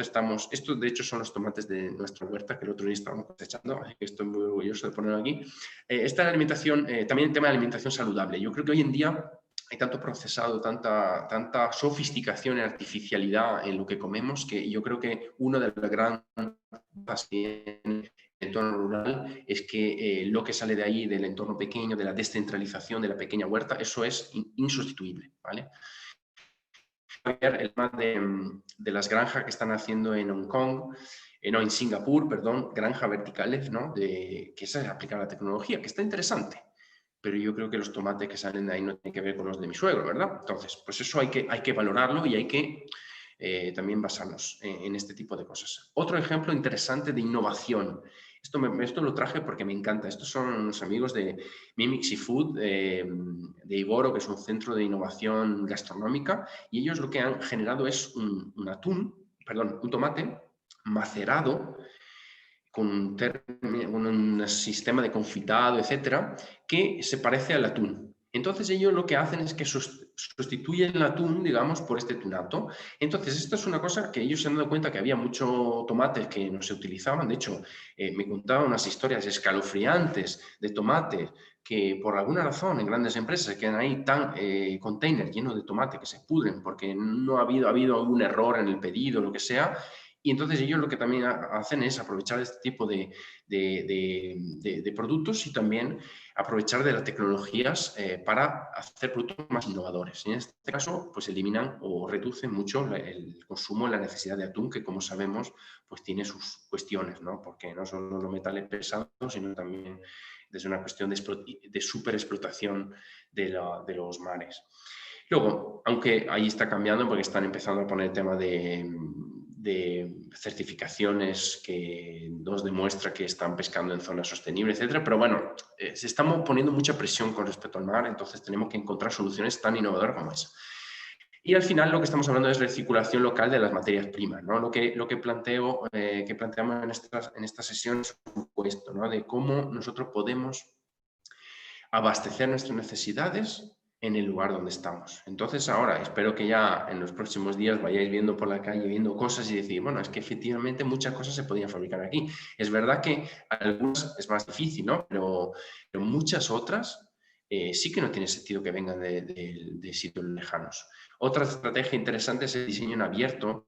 estamos. Estos, de hecho, son los tomates de nuestra huerta que el otro día estábamos cosechando, así que estoy muy orgulloso de ponerlo aquí. Esta es la alimentación, también el tema de alimentación saludable. Yo creo que hoy en día hay tanto procesado, tanta sofisticación y artificialidad en lo que comemos, que yo creo que una de las grandes en el entorno rural es que lo que sale de ahí, del entorno pequeño, de la descentralización, de la pequeña huerta, eso es insustituible, ¿vale? El tema de las granjas que están haciendo en Hong Kong, no, en Singapur, perdón, granjas verticales, ¿no? Que se aplica la tecnología, que está interesante. Pero yo creo que los tomates que salen de ahí no tienen que ver con los de mi suegro, ¿verdad? Entonces, pues eso hay que valorarlo y hay que también basarnos en este tipo de cosas. Otro ejemplo interesante de innovación. Esto lo traje porque me encanta. Estos son unos amigos de Mimic Seafood, de Iboro, que es un centro de innovación gastronómica, y ellos lo que han generado es un tomate macerado con un sistema de confitado, etcétera, que se parece al atún. Entonces ellos lo que hacen es que sustituyen el atún, digamos, por este tunato. Entonces esto es una cosa que ellos se han dado cuenta que había mucho tomate que no se utilizaban. De hecho, me contaban unas historias escalofriantes de tomate que por alguna razón en grandes empresas se quedan ahí tan containers llenos de tomate que se pudren porque no ha habido algún error en el pedido o lo que sea. Y entonces ellos lo que también hacen es aprovechar este tipo de productos y también aprovechar de las tecnologías para hacer productos más innovadores. En este caso, pues eliminan o reducen mucho el consumo, la necesidad de atún, que como sabemos, pues tiene sus cuestiones, ¿no? Porque no solo los metales pesados, sino también desde una cuestión de superexplotación de los mares. Luego, aunque ahí está cambiando porque están empezando a poner el tema de certificaciones que nos demuestra que están pescando en zonas sostenibles, etcétera, pero bueno, se estamos poniendo mucha presión con respecto al mar, entonces tenemos que encontrar soluciones tan innovadoras como esa. Y al final lo que estamos hablando es recirculación local de las materias primas, ¿no? Lo que planteamos en esta sesión es un poco esto, ¿no? De cómo nosotros podemos abastecer nuestras necesidades en el lugar donde estamos. Entonces ahora espero que ya en los próximos días vayáis viendo por la calle, viendo cosas y decir, bueno, es que efectivamente muchas cosas se podían fabricar aquí. Es verdad que algunas es más difícil, ¿no? Pero muchas otras sí que no tiene sentido que vengan de sitios lejanos. Otra estrategia interesante es el diseño en abierto.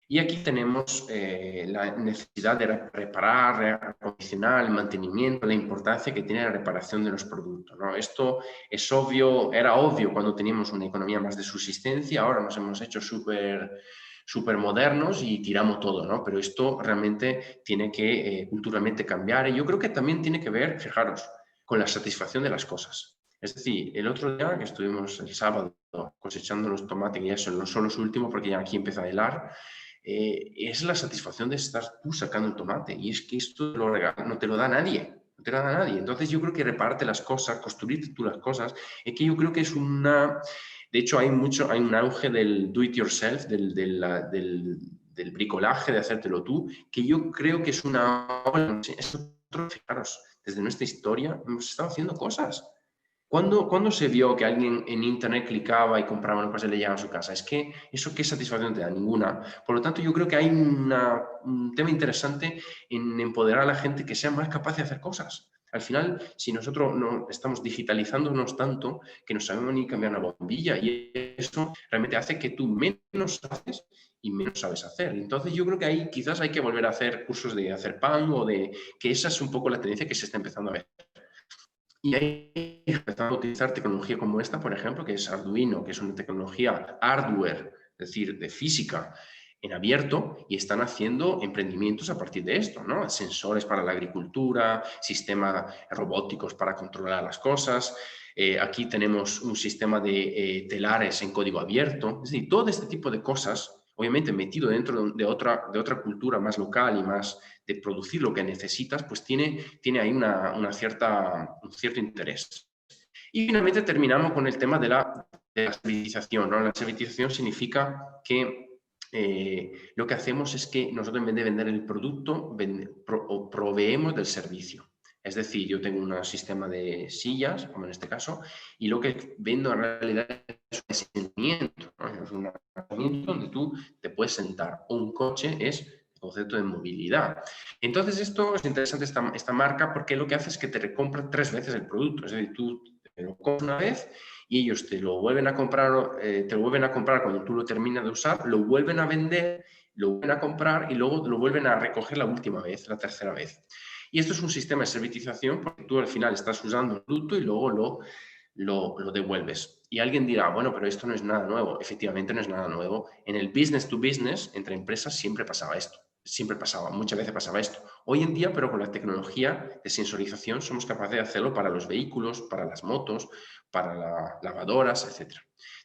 Y aquí tenemos la necesidad de reparar, reacondicionar, el mantenimiento, la importancia que tiene la reparación de los productos, ¿no? Esto es obvio, era obvio cuando teníamos una economía más de subsistencia, ahora nos hemos hecho súper modernos y tiramos todo, ¿no? Pero esto realmente tiene que culturalmente cambiar y yo creo que también tiene que ver, fijaros, con la satisfacción de las cosas. Es decir, el otro día que estuvimos el sábado cosechando los tomates, y eso no son los últimos porque ya aquí empieza a helar, es la satisfacción de estar tú sacando el tomate. Y es que esto no te lo da nadie. No te lo da nadie. Entonces yo creo que reparte las cosas, construirte tú las cosas, es que yo creo que es una... De hecho, hay un auge del do it yourself, del bricolaje, de hacértelo tú, que yo creo que es una... Fijaros, desde nuestra historia hemos estado haciendo cosas. ¿Cuándo se vio que alguien en internet clicaba y compraba una cosa y le llegaba a su casa? Es que eso, ¿qué satisfacción te da? Ninguna. Por lo tanto, yo creo que hay un tema interesante en empoderar a la gente que sea más capaz de hacer cosas. Al final, si nosotros no estamos digitalizándonos tanto que no sabemos ni cambiar una bombilla, y eso realmente hace que tú menos haces y menos sabes hacer. Entonces, yo creo que ahí quizás hay que volver a hacer cursos de hacer pan, o de que esa es un poco la tendencia que se está empezando a ver. Y ahí empezando a utilizar tecnología como esta, por ejemplo, que es Arduino, que es una tecnología hardware, es decir, de física en abierto, y están haciendo emprendimientos a partir de esto, ¿no? Sensores para la agricultura, sistemas robóticos para controlar las cosas. Aquí tenemos un sistema de telares en código abierto. Es decir, todo este tipo de cosas, obviamente metido dentro de otra cultura más local y más de producir lo que necesitas, pues tiene ahí un cierto interés. Y finalmente terminamos con el tema de la servitización, ¿no? La servitización significa que lo que hacemos es que nosotros, en vez de vender el producto, proveemos del servicio. Es decir, yo tengo un sistema de sillas, como en este caso, y lo que vendo en realidad es un asentamiento, ¿no? Es un asentamiento donde tú te puedes sentar. O un coche es el concepto de movilidad. Entonces, esto es interesante, esta marca, porque lo que hace es que te recompra 3 veces el producto. Es decir, tú te lo compras una vez y ellos te lo vuelven a comprar cuando tú lo terminas de usar, lo vuelven a vender, lo vuelven a comprar y luego lo vuelven a recoger la última vez, la tercera vez. Y esto es un sistema de servitización porque tú al final estás usando el producto y luego lo devuelves. Y alguien dirá, bueno, pero esto no es nada nuevo. Efectivamente, no es nada nuevo. En el business to business, entre empresas, siempre pasaba esto. Siempre pasaba, muchas veces pasaba esto. Hoy en día, pero con la tecnología de sensorización, somos capaces de hacerlo para los vehículos, para las motos, para las lavadoras, etc.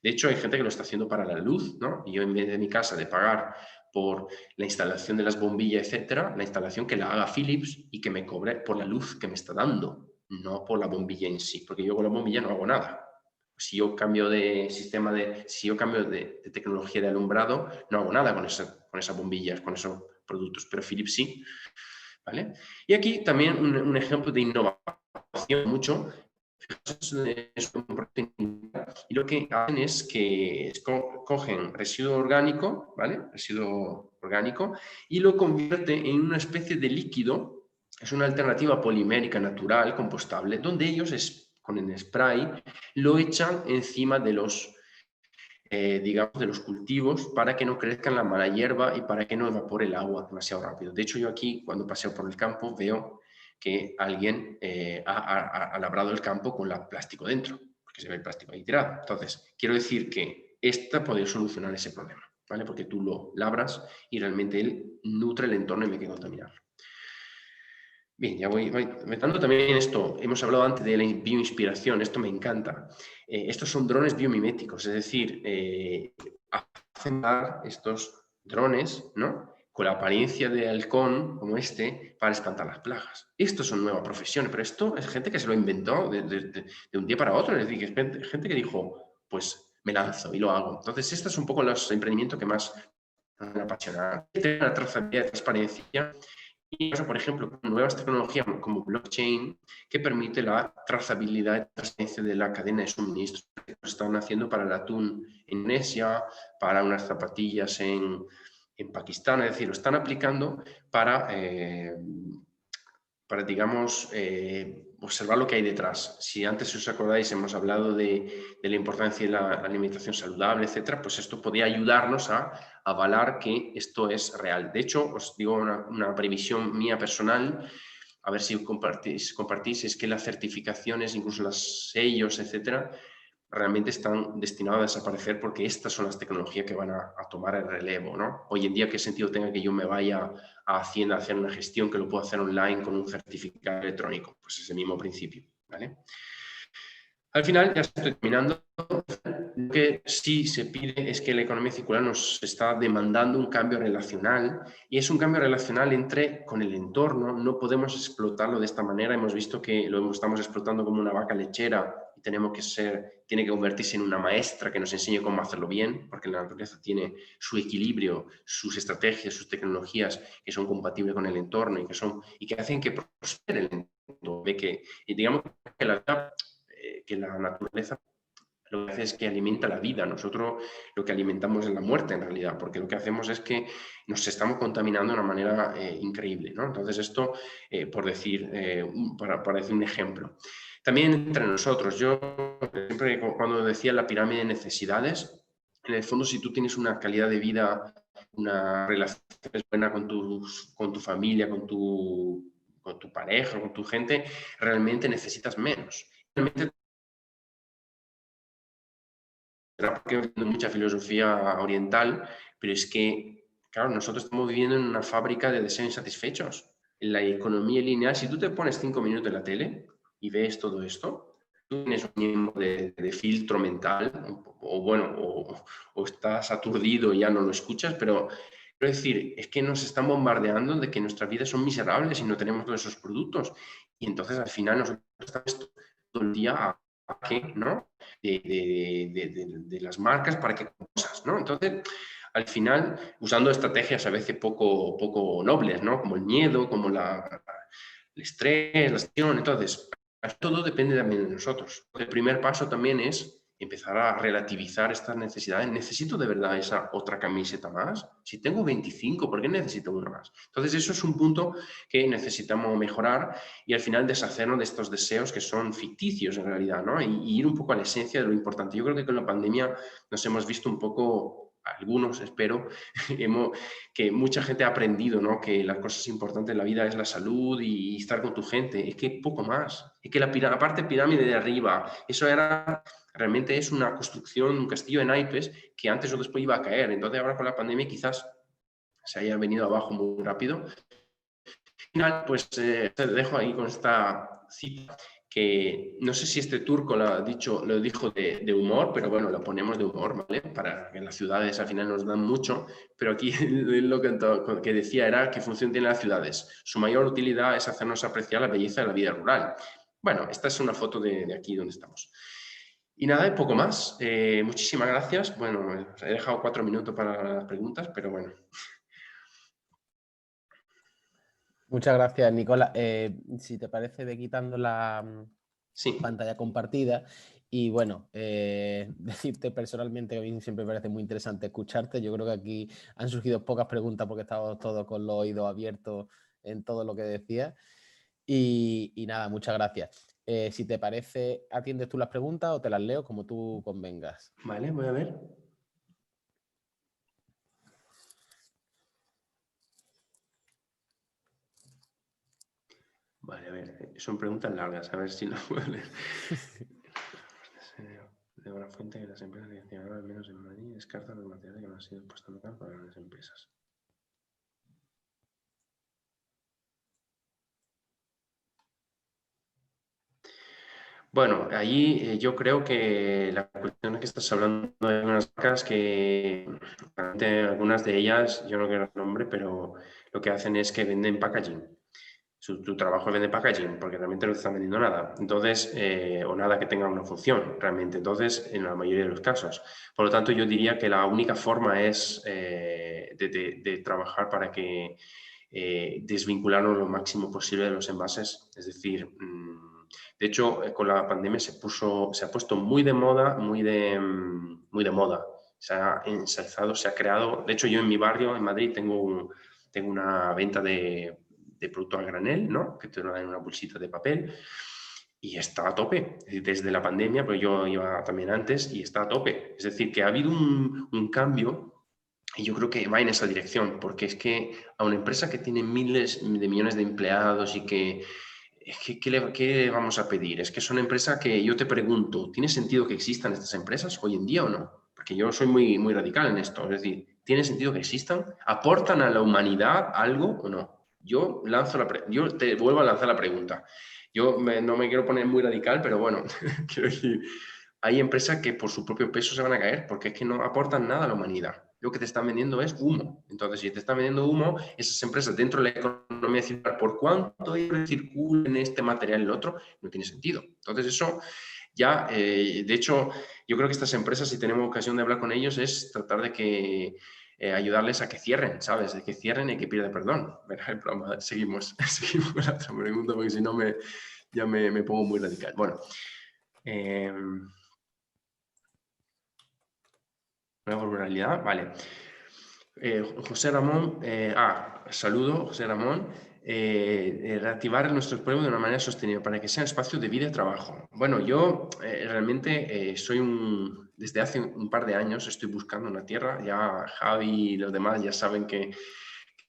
De hecho, hay gente que lo está haciendo para la luz, ¿no? Y yo, en vez de mi casa de pagar por la instalación de las bombillas, etcétera, la instalación que la haga Philips y que me cobre por la luz que me está dando, no por la bombilla en sí, porque yo con la bombilla no hago nada. Si yo cambio de de tecnología de alumbrado, no hago nada con esas bombillas, con esos productos, pero Philips sí, ¿vale? Y aquí también un ejemplo de innovación mucho. Y lo que hacen es que cogen residuo orgánico, ¿vale? Residuo orgánico, y lo convierte en una especie de líquido. Es una alternativa polimérica natural, compostable, donde ellos con el spray lo echan encima de digamos, de los cultivos, para que no crezcan la mala hierba y para que no evapore el agua demasiado rápido. De hecho, yo aquí, cuando paseo por el campo, veo que alguien ha labrado el campo con el plástico dentro, porque se ve el plástico ahí tirado. Entonces, quiero decir que esta puede solucionar ese problema, ¿vale? Porque tú lo labras y realmente él nutre el entorno y me quedo contaminado. Bien, ya voy metando también esto. Hemos hablado antes de la bioinspiración, esto me encanta. Estos son drones biomiméticos, es decir, hacen estos drones, ¿no?, con la apariencia de halcón, como este, para espantar las plagas. Estos son nuevas profesiones, pero esto es gente que se lo inventó de un día para otro. Es decir, es gente que dijo, pues me lanzo y lo hago. Entonces, estos son un poco los emprendimientos que más me apasionan. Tener una trazabilidad de transparencia. Y eso, por ejemplo, con nuevas tecnologías como blockchain, que permite la trazabilidad y transparencia de la cadena de suministro. Lo están haciendo para el atún en Indonesia, para unas zapatillas en Pakistán. Es decir, lo están aplicando para digamos, observar lo que hay detrás. Si antes os acordáis, hemos hablado de la importancia de la alimentación saludable, etcétera, pues esto podría ayudarnos a avalar que esto es real. De hecho, os digo una previsión mía personal, a ver si compartís, es que las certificaciones, incluso los sellos, etcétera, realmente están destinados a desaparecer, porque estas son las tecnologías que van a tomar el relevo, ¿no? Hoy en día, ¿qué sentido tenga que yo me vaya a Hacienda a hacer una gestión que lo puedo hacer online con un certificado electrónico? Pues es el mismo principio, ¿vale? Al final, ya estoy terminando, lo que sí se pide es que la economía circular nos está demandando un cambio relacional, y es un cambio relacional con el entorno. No podemos explotarlo de esta manera. Hemos visto que lo estamos explotando como una vaca lechera y tiene que convertirse en una maestra que nos enseñe cómo hacerlo bien, porque la naturaleza tiene su equilibrio, sus estrategias, sus tecnologías que son compatibles con el entorno y que hacen que prospere el entorno. Y digamos que la naturaleza lo que hace es que alimenta la vida. Nosotros lo que alimentamos es la muerte, en realidad, porque lo que hacemos es que nos estamos contaminando de una manera increíble, ¿no? Entonces esto, para decir un ejemplo. También entre nosotros, yo siempre cuando decía la pirámide de necesidades, en el fondo, si tú tienes una calidad de vida, una relación buena con tu familia, con tu pareja, con tu gente, realmente necesitas menos. Realmente, porque entiendo mucha filosofía oriental, pero es que, claro, nosotros estamos viviendo en una fábrica de deseos insatisfechos. En la economía lineal, si tú te pones 5 minutos en la tele y ves todo esto, tú tienes un tiempo de filtro mental, o estás aturdido y ya no lo escuchas, pero quiero decir, es que nos están bombardeando de que nuestras vidas son miserables y no tenemos todos esos productos. Y entonces al final nosotros estamos todo el día qué, ¿no? De las marcas para que cosas, ¿no? Entonces, al final, usando estrategias a veces poco nobles, ¿no? Como el miedo, como el estrés, la acción. Entonces, todo depende también de nosotros. El primer paso también es empezar a relativizar estas necesidades. ¿Necesito de verdad esa otra camiseta más? Si tengo 25, ¿por qué necesito una más? Entonces, eso es un punto que necesitamos mejorar y al final deshacernos de estos deseos que son ficticios en realidad, ¿no? Y ir un poco a la esencia de lo importante. Yo creo que con la pandemia nos hemos visto un poco, algunos espero, que mucha gente ha aprendido, ¿no? Que las cosas importantes en la vida es la salud y estar con tu gente. Es que poco más. Es que la parte pirámide de arriba, eso era realmente es una construcción, un castillo de naipes que antes o después iba a caer. Entonces ahora con la pandemia quizás se haya venido abajo muy rápido. Al final, pues te dejo ahí con esta cita que no sé si este turco lo dijo de humor, pero bueno, lo ponemos de humor, ¿vale? Para que las ciudades al final nos dan mucho, pero aquí lo que decía era qué función tienen las ciudades. Su mayor utilidad es hacernos apreciar la belleza de la vida rural. Bueno, esta es una foto de aquí donde estamos. Y nada, poco más. Muchísimas gracias. Bueno, he dejado 4 minutos para las preguntas, pero bueno. Muchas gracias, Nicola. Si te parece, ve quitando la Sí. pantalla compartida. Y bueno, decirte personalmente que a mí siempre me parece muy interesante escucharte. Yo creo que aquí han surgido pocas preguntas porque estamos todos con los oídos abiertos en todo lo que decías. Y nada, muchas gracias. Si te parece, ¿atiendes tú las preguntas o te las leo como tú convengas? Vale, voy a ver. Vale, a ver, son preguntas largas, a ver si lo puedo leer. De buena fuente que las empresas direccionadas, al menos en Madrid, descartan los materiales que no han sido puestos en local para las empresas. Bueno, allí yo creo que la cuestión es que estás hablando de unas marcas que, realmente, algunas de ellas, yo no quiero el nombre, pero lo que hacen es que venden packaging. Tu trabajo es vender packaging, porque realmente no te están vendiendo nada. Entonces, o nada que tenga una función, realmente. Entonces, en la mayoría de los casos. Por lo tanto, yo diría que la única forma es de trabajar para que desvincularnos lo máximo posible de los envases. Es decir, de hecho, con la pandemia se ha puesto muy de moda, muy de moda. Se ha ensalzado, se ha creado. De hecho, yo en mi barrio, en Madrid, tengo una venta de producto a granel, ¿no? Que te lo dan en una bolsita de papel y está a tope. Desde la pandemia, pues yo iba también antes y está a tope. Es decir, que ha habido un cambio y yo creo que va en esa dirección, porque es que a una empresa que tiene miles de millones de empleados y ¿qué vamos a pedir? Es que son empresas que yo te pregunto, ¿tiene sentido que existan estas empresas hoy en día o no? Porque yo soy muy radical en esto. Es decir, ¿tiene sentido que existan? ¿Aportan a la humanidad algo o no? Yo te vuelvo a lanzar la pregunta. Yo no me quiero poner muy radical, pero bueno, quiero decir, hay empresas que por su propio peso se van a caer porque es que no aportan nada a la humanidad. Lo que te están vendiendo es humo. Entonces, si te están vendiendo humo, esas empresas dentro de la economía circular, por cuánto circulen este material y el otro, no tiene sentido. Entonces, eso ya, de hecho, yo creo que estas empresas, si tenemos ocasión de hablar con ellos, es tratar de que ayudarles a que cierren, ¿sabes? De que cierren y que pierdan perdón. Seguimos, seguimos con la otra pregunta porque si no ya me pongo muy radical. Bueno, nueva ruralidad, vale. José Ramón, saludo, José Ramón. Reactivar nuestros pueblos de una manera sostenible para que sea un espacio de vida y trabajo. Bueno, yo realmente desde hace un par de años estoy buscando una tierra. Ya Javi y los demás ya saben que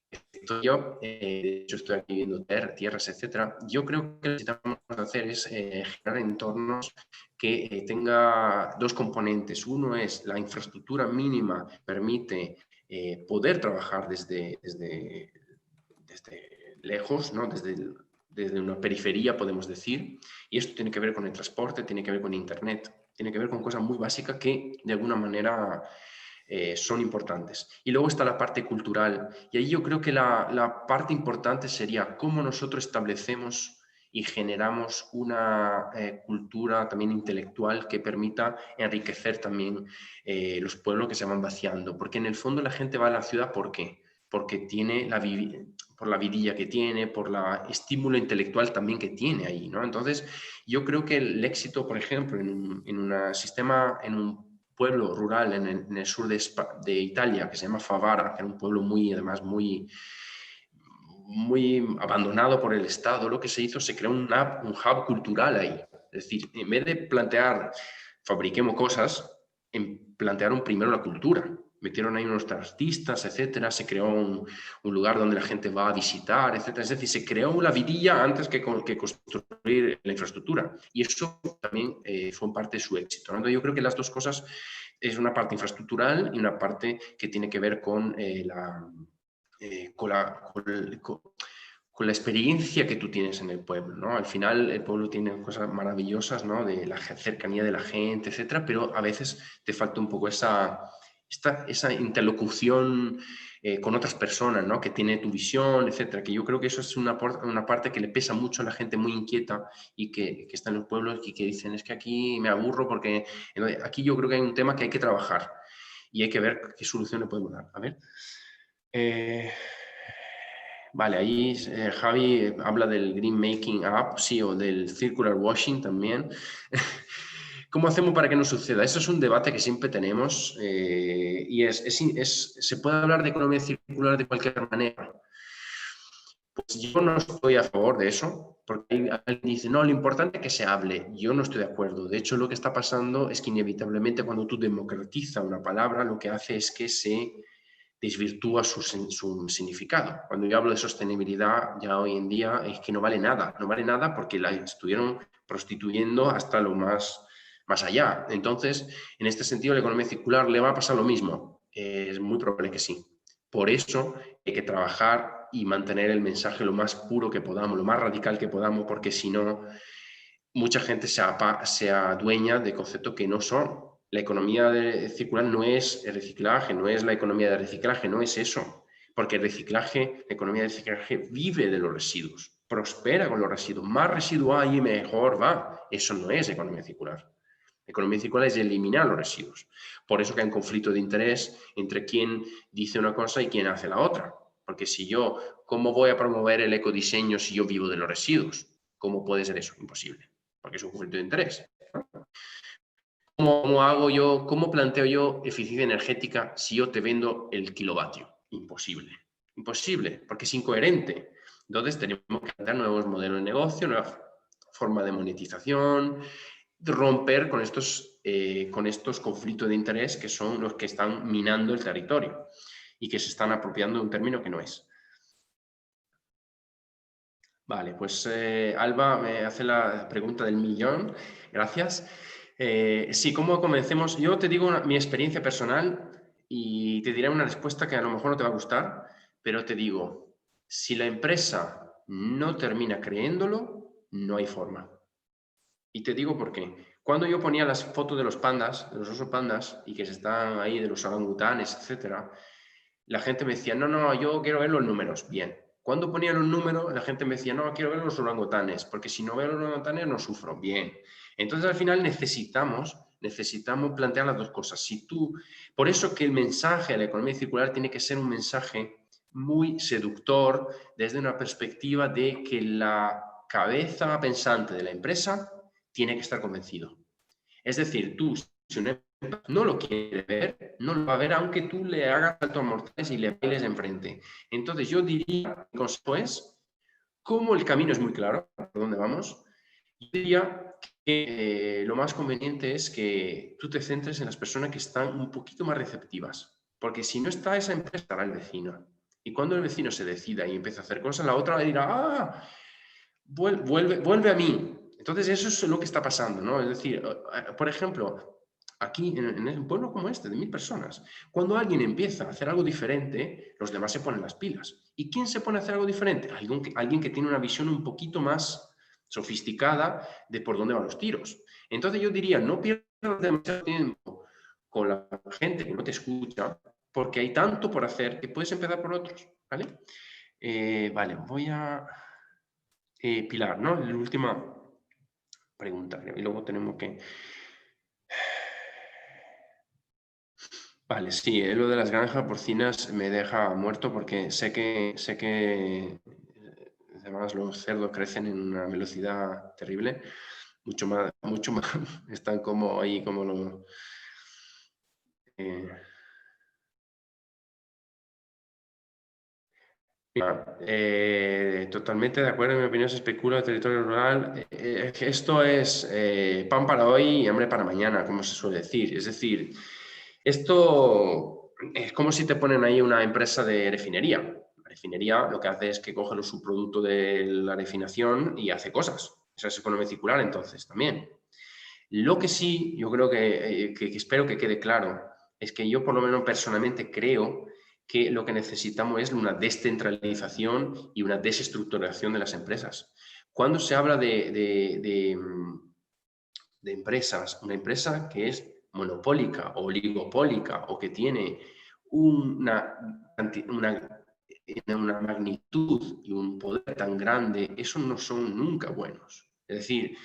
estoy yo. De hecho, estoy aquí viendo tierras, etcétera. Yo creo que lo que necesitamos hacer es generar entornos que tenga dos componentes. Uno es la infraestructura mínima, permite poder trabajar desde lejos, ¿no? Desde una periferia, podemos decir, y esto tiene que ver con el transporte, tiene que ver con Internet, tiene que ver con cosas muy básicas que de alguna manera son importantes. Y luego está la parte cultural, y ahí yo creo que la parte importante sería cómo nosotros establecemos y generamos una cultura también intelectual que permita enriquecer también los pueblos que se van vaciando, porque en el fondo la gente va a la ciudad, ¿por qué? Porque tiene por la vidilla que tiene, por el estímulo intelectual también que tiene ahí, ¿no? Entonces, yo creo que el éxito, por ejemplo, en un sistema, en un pueblo rural en el sur de Italia, que se llama Favara, que era un pueblo además, muy abandonado por el Estado, lo que se hizo, se creó un hub cultural ahí. Es decir, en vez de plantear, fabriquemos cosas, plantearon primero la cultura. Metieron ahí unos artistas, etcétera, se creó un lugar donde la gente va a visitar, etcétera. Es decir, se creó la vidilla antes que construir la infraestructura. Y eso también fue parte de su éxito, ¿no? Entonces, yo creo que las dos cosas es una parte infraestructural y una parte que tiene que ver con con la experiencia que tú tienes en el pueblo, ¿no? Al final el pueblo tiene cosas maravillosas, ¿no? De la cercanía de la gente, etcétera, pero a veces te falta un poco esa interlocución con otras personas, ¿no? Que tiene tu visión, etcétera, que yo creo que eso es una parte que le pesa mucho a la gente muy inquieta y que está en los pueblos y que dicen, es que aquí me aburro porque aquí yo creo que hay un tema que hay que trabajar y hay que ver qué solución le podemos dar. A ver. Vale, ahí Javi habla del Green Making Up, sí, o del Circular Washing también. ¿Cómo hacemos para que no suceda? Eso es un debate que siempre tenemos y se puede hablar de economía circular de cualquier manera. Pues yo no estoy a favor de eso, porque alguien dice, no, lo importante es que se hable. Yo no estoy de acuerdo. De hecho, lo que está pasando es que inevitablemente cuando tú democratizas una palabra, lo que hace es que se desvirtúa su significado. Cuando yo hablo de sostenibilidad, ya hoy en día es que no vale nada porque la estuvieron prostituyendo hasta lo más allá. Entonces, en este sentido, la economía circular le va a pasar lo mismo. Es muy probable que sí. Por eso hay que trabajar y mantener el mensaje lo más puro que podamos, lo más radical que podamos, porque si no, mucha gente se adueña de conceptos que no son. La economía circular no es el reciclaje, no es la economía de reciclaje, no es eso. Porque la economía de reciclaje vive de los residuos, prospera con los residuos. Más residuos hay y mejor va. Eso no es economía circular. La economía circular es eliminar los residuos. Por eso que hay un conflicto de interés entre quien dice una cosa y quien hace la otra. Porque ¿cómo voy a promover el ecodiseño si yo vivo de los residuos? ¿Cómo puede ser eso? Imposible. Porque es un conflicto de interés. ¿Cómo planteo yo eficiencia energética si yo te vendo el kilovatio? Imposible. Imposible, porque es incoherente. Entonces tenemos que plantear nuevos modelos de negocio, nueva forma de monetización, romper con estos conflictos de interés que son los que están minando el territorio y que se están apropiando de un término que no es. Vale, pues Alba me hace la pregunta del millón. Gracias. Sí, ¿cómo comencemos? Yo te digo mi experiencia personal y te diré una respuesta que a lo mejor no te va a gustar, pero te digo, si la empresa no termina creyéndolo, no hay forma. Y te digo por qué. Cuando yo ponía las fotos de los pandas, de los osos pandas, y que se están ahí, de los orangutanes, etcétera, la gente me decía, no, no, yo quiero ver los números. Bien. Cuando ponía los números, la gente me decía, no, quiero ver los orangutanes, porque si no veo los orangutanes no sufro. Bien. Entonces, al final necesitamos plantear las dos cosas. Por eso que el mensaje de la economía circular tiene que ser un mensaje muy seductor desde una perspectiva de que la cabeza pensante de la empresa tiene que estar convencido. Es decir, si una empresa no lo quiere ver, no lo va a ver aunque tú le hagas saltos mortales y le bailes enfrente. Entonces yo diría, mi consejo es, como el camino es muy claro, ¿por dónde vamos? Yo diría que lo más conveniente es que tú te centres en las personas que están un poquito más receptivas, porque si no está esa empresa, estará el vecino. Y cuando el vecino se decida y empieza a hacer cosas, la otra dirá, ah, vuelve a mí. Entonces eso es lo que está pasando, ¿no? Es decir, por ejemplo, aquí en un pueblo como este, de 1000 personas, cuando alguien empieza a hacer algo diferente, los demás se ponen las pilas. ¿Y quién se pone a hacer algo diferente? Alguien que tiene una visión un poquito más sofisticada de por dónde van los tiros. Entonces yo diría, no pierdas demasiado tiempo con la gente que no te escucha, porque hay tanto por hacer que puedes empezar por otros, ¿vale? Vale, voy a... Pilar, ¿no? La última pregunta, creo. Y luego tenemos que... Vale, sí, lo de las granjas porcinas me deja muerto porque sé que además los cerdos crecen en una velocidad terrible, mucho más, están como ahí como los... eh, totalmente de acuerdo, en mi opinión se especula el territorio rural. Esto es pan para hoy y hambre para mañana, como se suele decir. Es decir, esto es como si te ponen ahí una empresa de refinería. La refinería lo que hace es que coge los subproductos de la refinación y hace cosas. Esa es economía circular, entonces, también. Lo que sí, yo creo que espero que quede claro, es que yo por lo menos personalmente creo que lo que necesitamos es una descentralización y una desestructuración de las empresas. Cuando se habla de empresas, una empresa que es monopólica o oligopólica o que tiene una magnitud y un poder tan grande, esos no son nunca buenos. Es decir,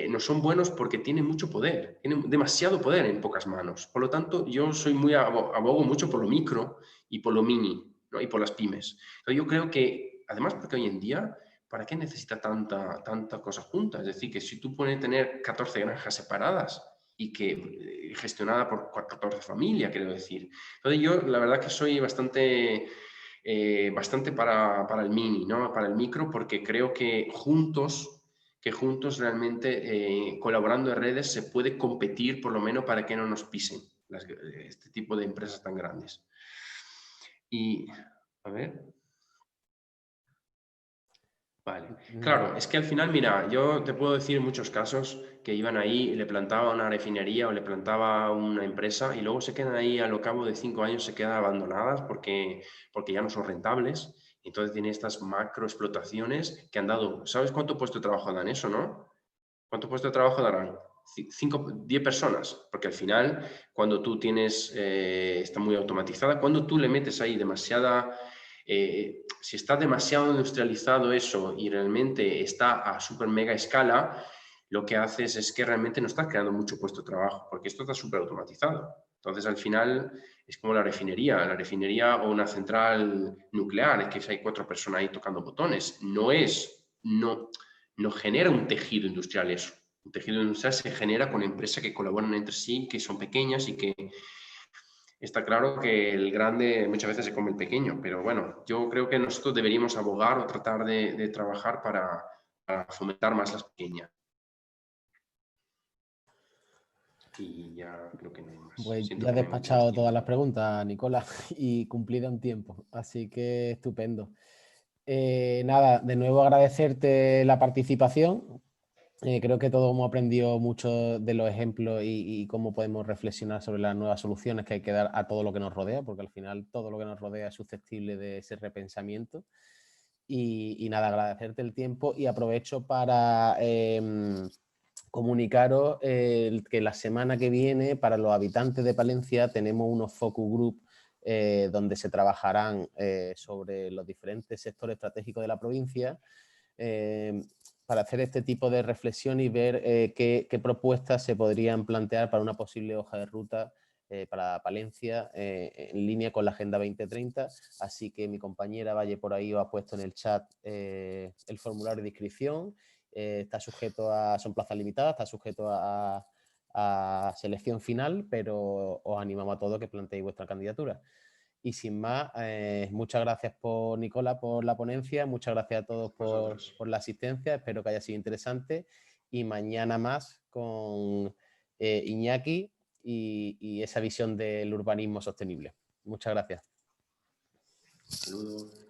no son buenos porque tienen mucho poder, tienen demasiado poder en pocas manos. Por lo tanto, yo soy abogo mucho por lo micro y por lo mini, ¿no? Y por las pymes. Entonces, yo creo que, además, porque hoy en día, ¿para qué necesita tanta cosa junta? Es decir, que si tú puedes tener 14 granjas separadas y que gestionada por 14 familias, quiero decir. Entonces, yo la verdad que soy bastante para el mini, ¿no? Para el micro, porque creo que juntos realmente, colaborando en redes, se puede competir por lo menos para que no nos pisen este tipo de empresas tan grandes. Y, a ver. Vale, claro, es que al final, mira, yo te puedo decir muchos casos que iban ahí y le plantaba una refinería o le plantaba una empresa y luego se quedan ahí a lo cabo de 5 años, se quedan abandonadas porque ya no son rentables. Entonces tiene estas macroexplotaciones que han dado, ¿sabes cuánto puesto de trabajo dan eso, no? ¿Cuánto puesto de trabajo darán? 10 personas, porque al final, cuando tú está muy automatizada, cuando tú le metes ahí si está demasiado industrializado eso y realmente está a super mega escala, lo que haces es que realmente no estás creando mucho puesto de trabajo, porque esto está súper automatizado. Entonces, al final, es como la refinería o una central nuclear, es que hay 4 personas ahí tocando botones. No genera un tejido industrial eso. Un tejido industrial se genera con empresas que colaboran entre sí, que son pequeñas y que está claro que el grande muchas veces se come el pequeño, pero bueno, yo creo que nosotros deberíamos abogar o tratar de trabajar para fomentar más las pequeñas. Y ya creo que no hay más. Pues Siento ya has que me he metido más despachado todas tiempo. las preguntas, Nicolás, y cumplido en tiempo. Así que estupendo. Nada, de nuevo agradecerte la participación. Creo que todos hemos aprendido mucho de los ejemplos y cómo podemos reflexionar sobre las nuevas soluciones que hay que dar a todo lo que nos rodea, porque al final todo lo que nos rodea es susceptible de ese repensamiento. Y nada, agradecerte el tiempo y aprovecho para comunicaros que la semana que viene, para los habitantes de Palencia, tenemos unos focus group donde se trabajarán sobre los diferentes sectores estratégicos de la provincia para hacer este tipo de reflexión y ver qué propuestas se podrían plantear para una posible hoja de ruta para Palencia en línea con la Agenda 2030. Así que mi compañera Valle por ahí os ha puesto en el chat el formulario de inscripción. Está sujeto son plazas limitadas, está sujeto a selección final, pero os animamos a todos que planteéis vuestra candidatura. Y sin más, muchas gracias Nicola por la ponencia, muchas gracias a todos por la asistencia, espero que haya sido interesante y mañana más con Iñaki y esa visión del urbanismo sostenible. Muchas gracias. Saludos.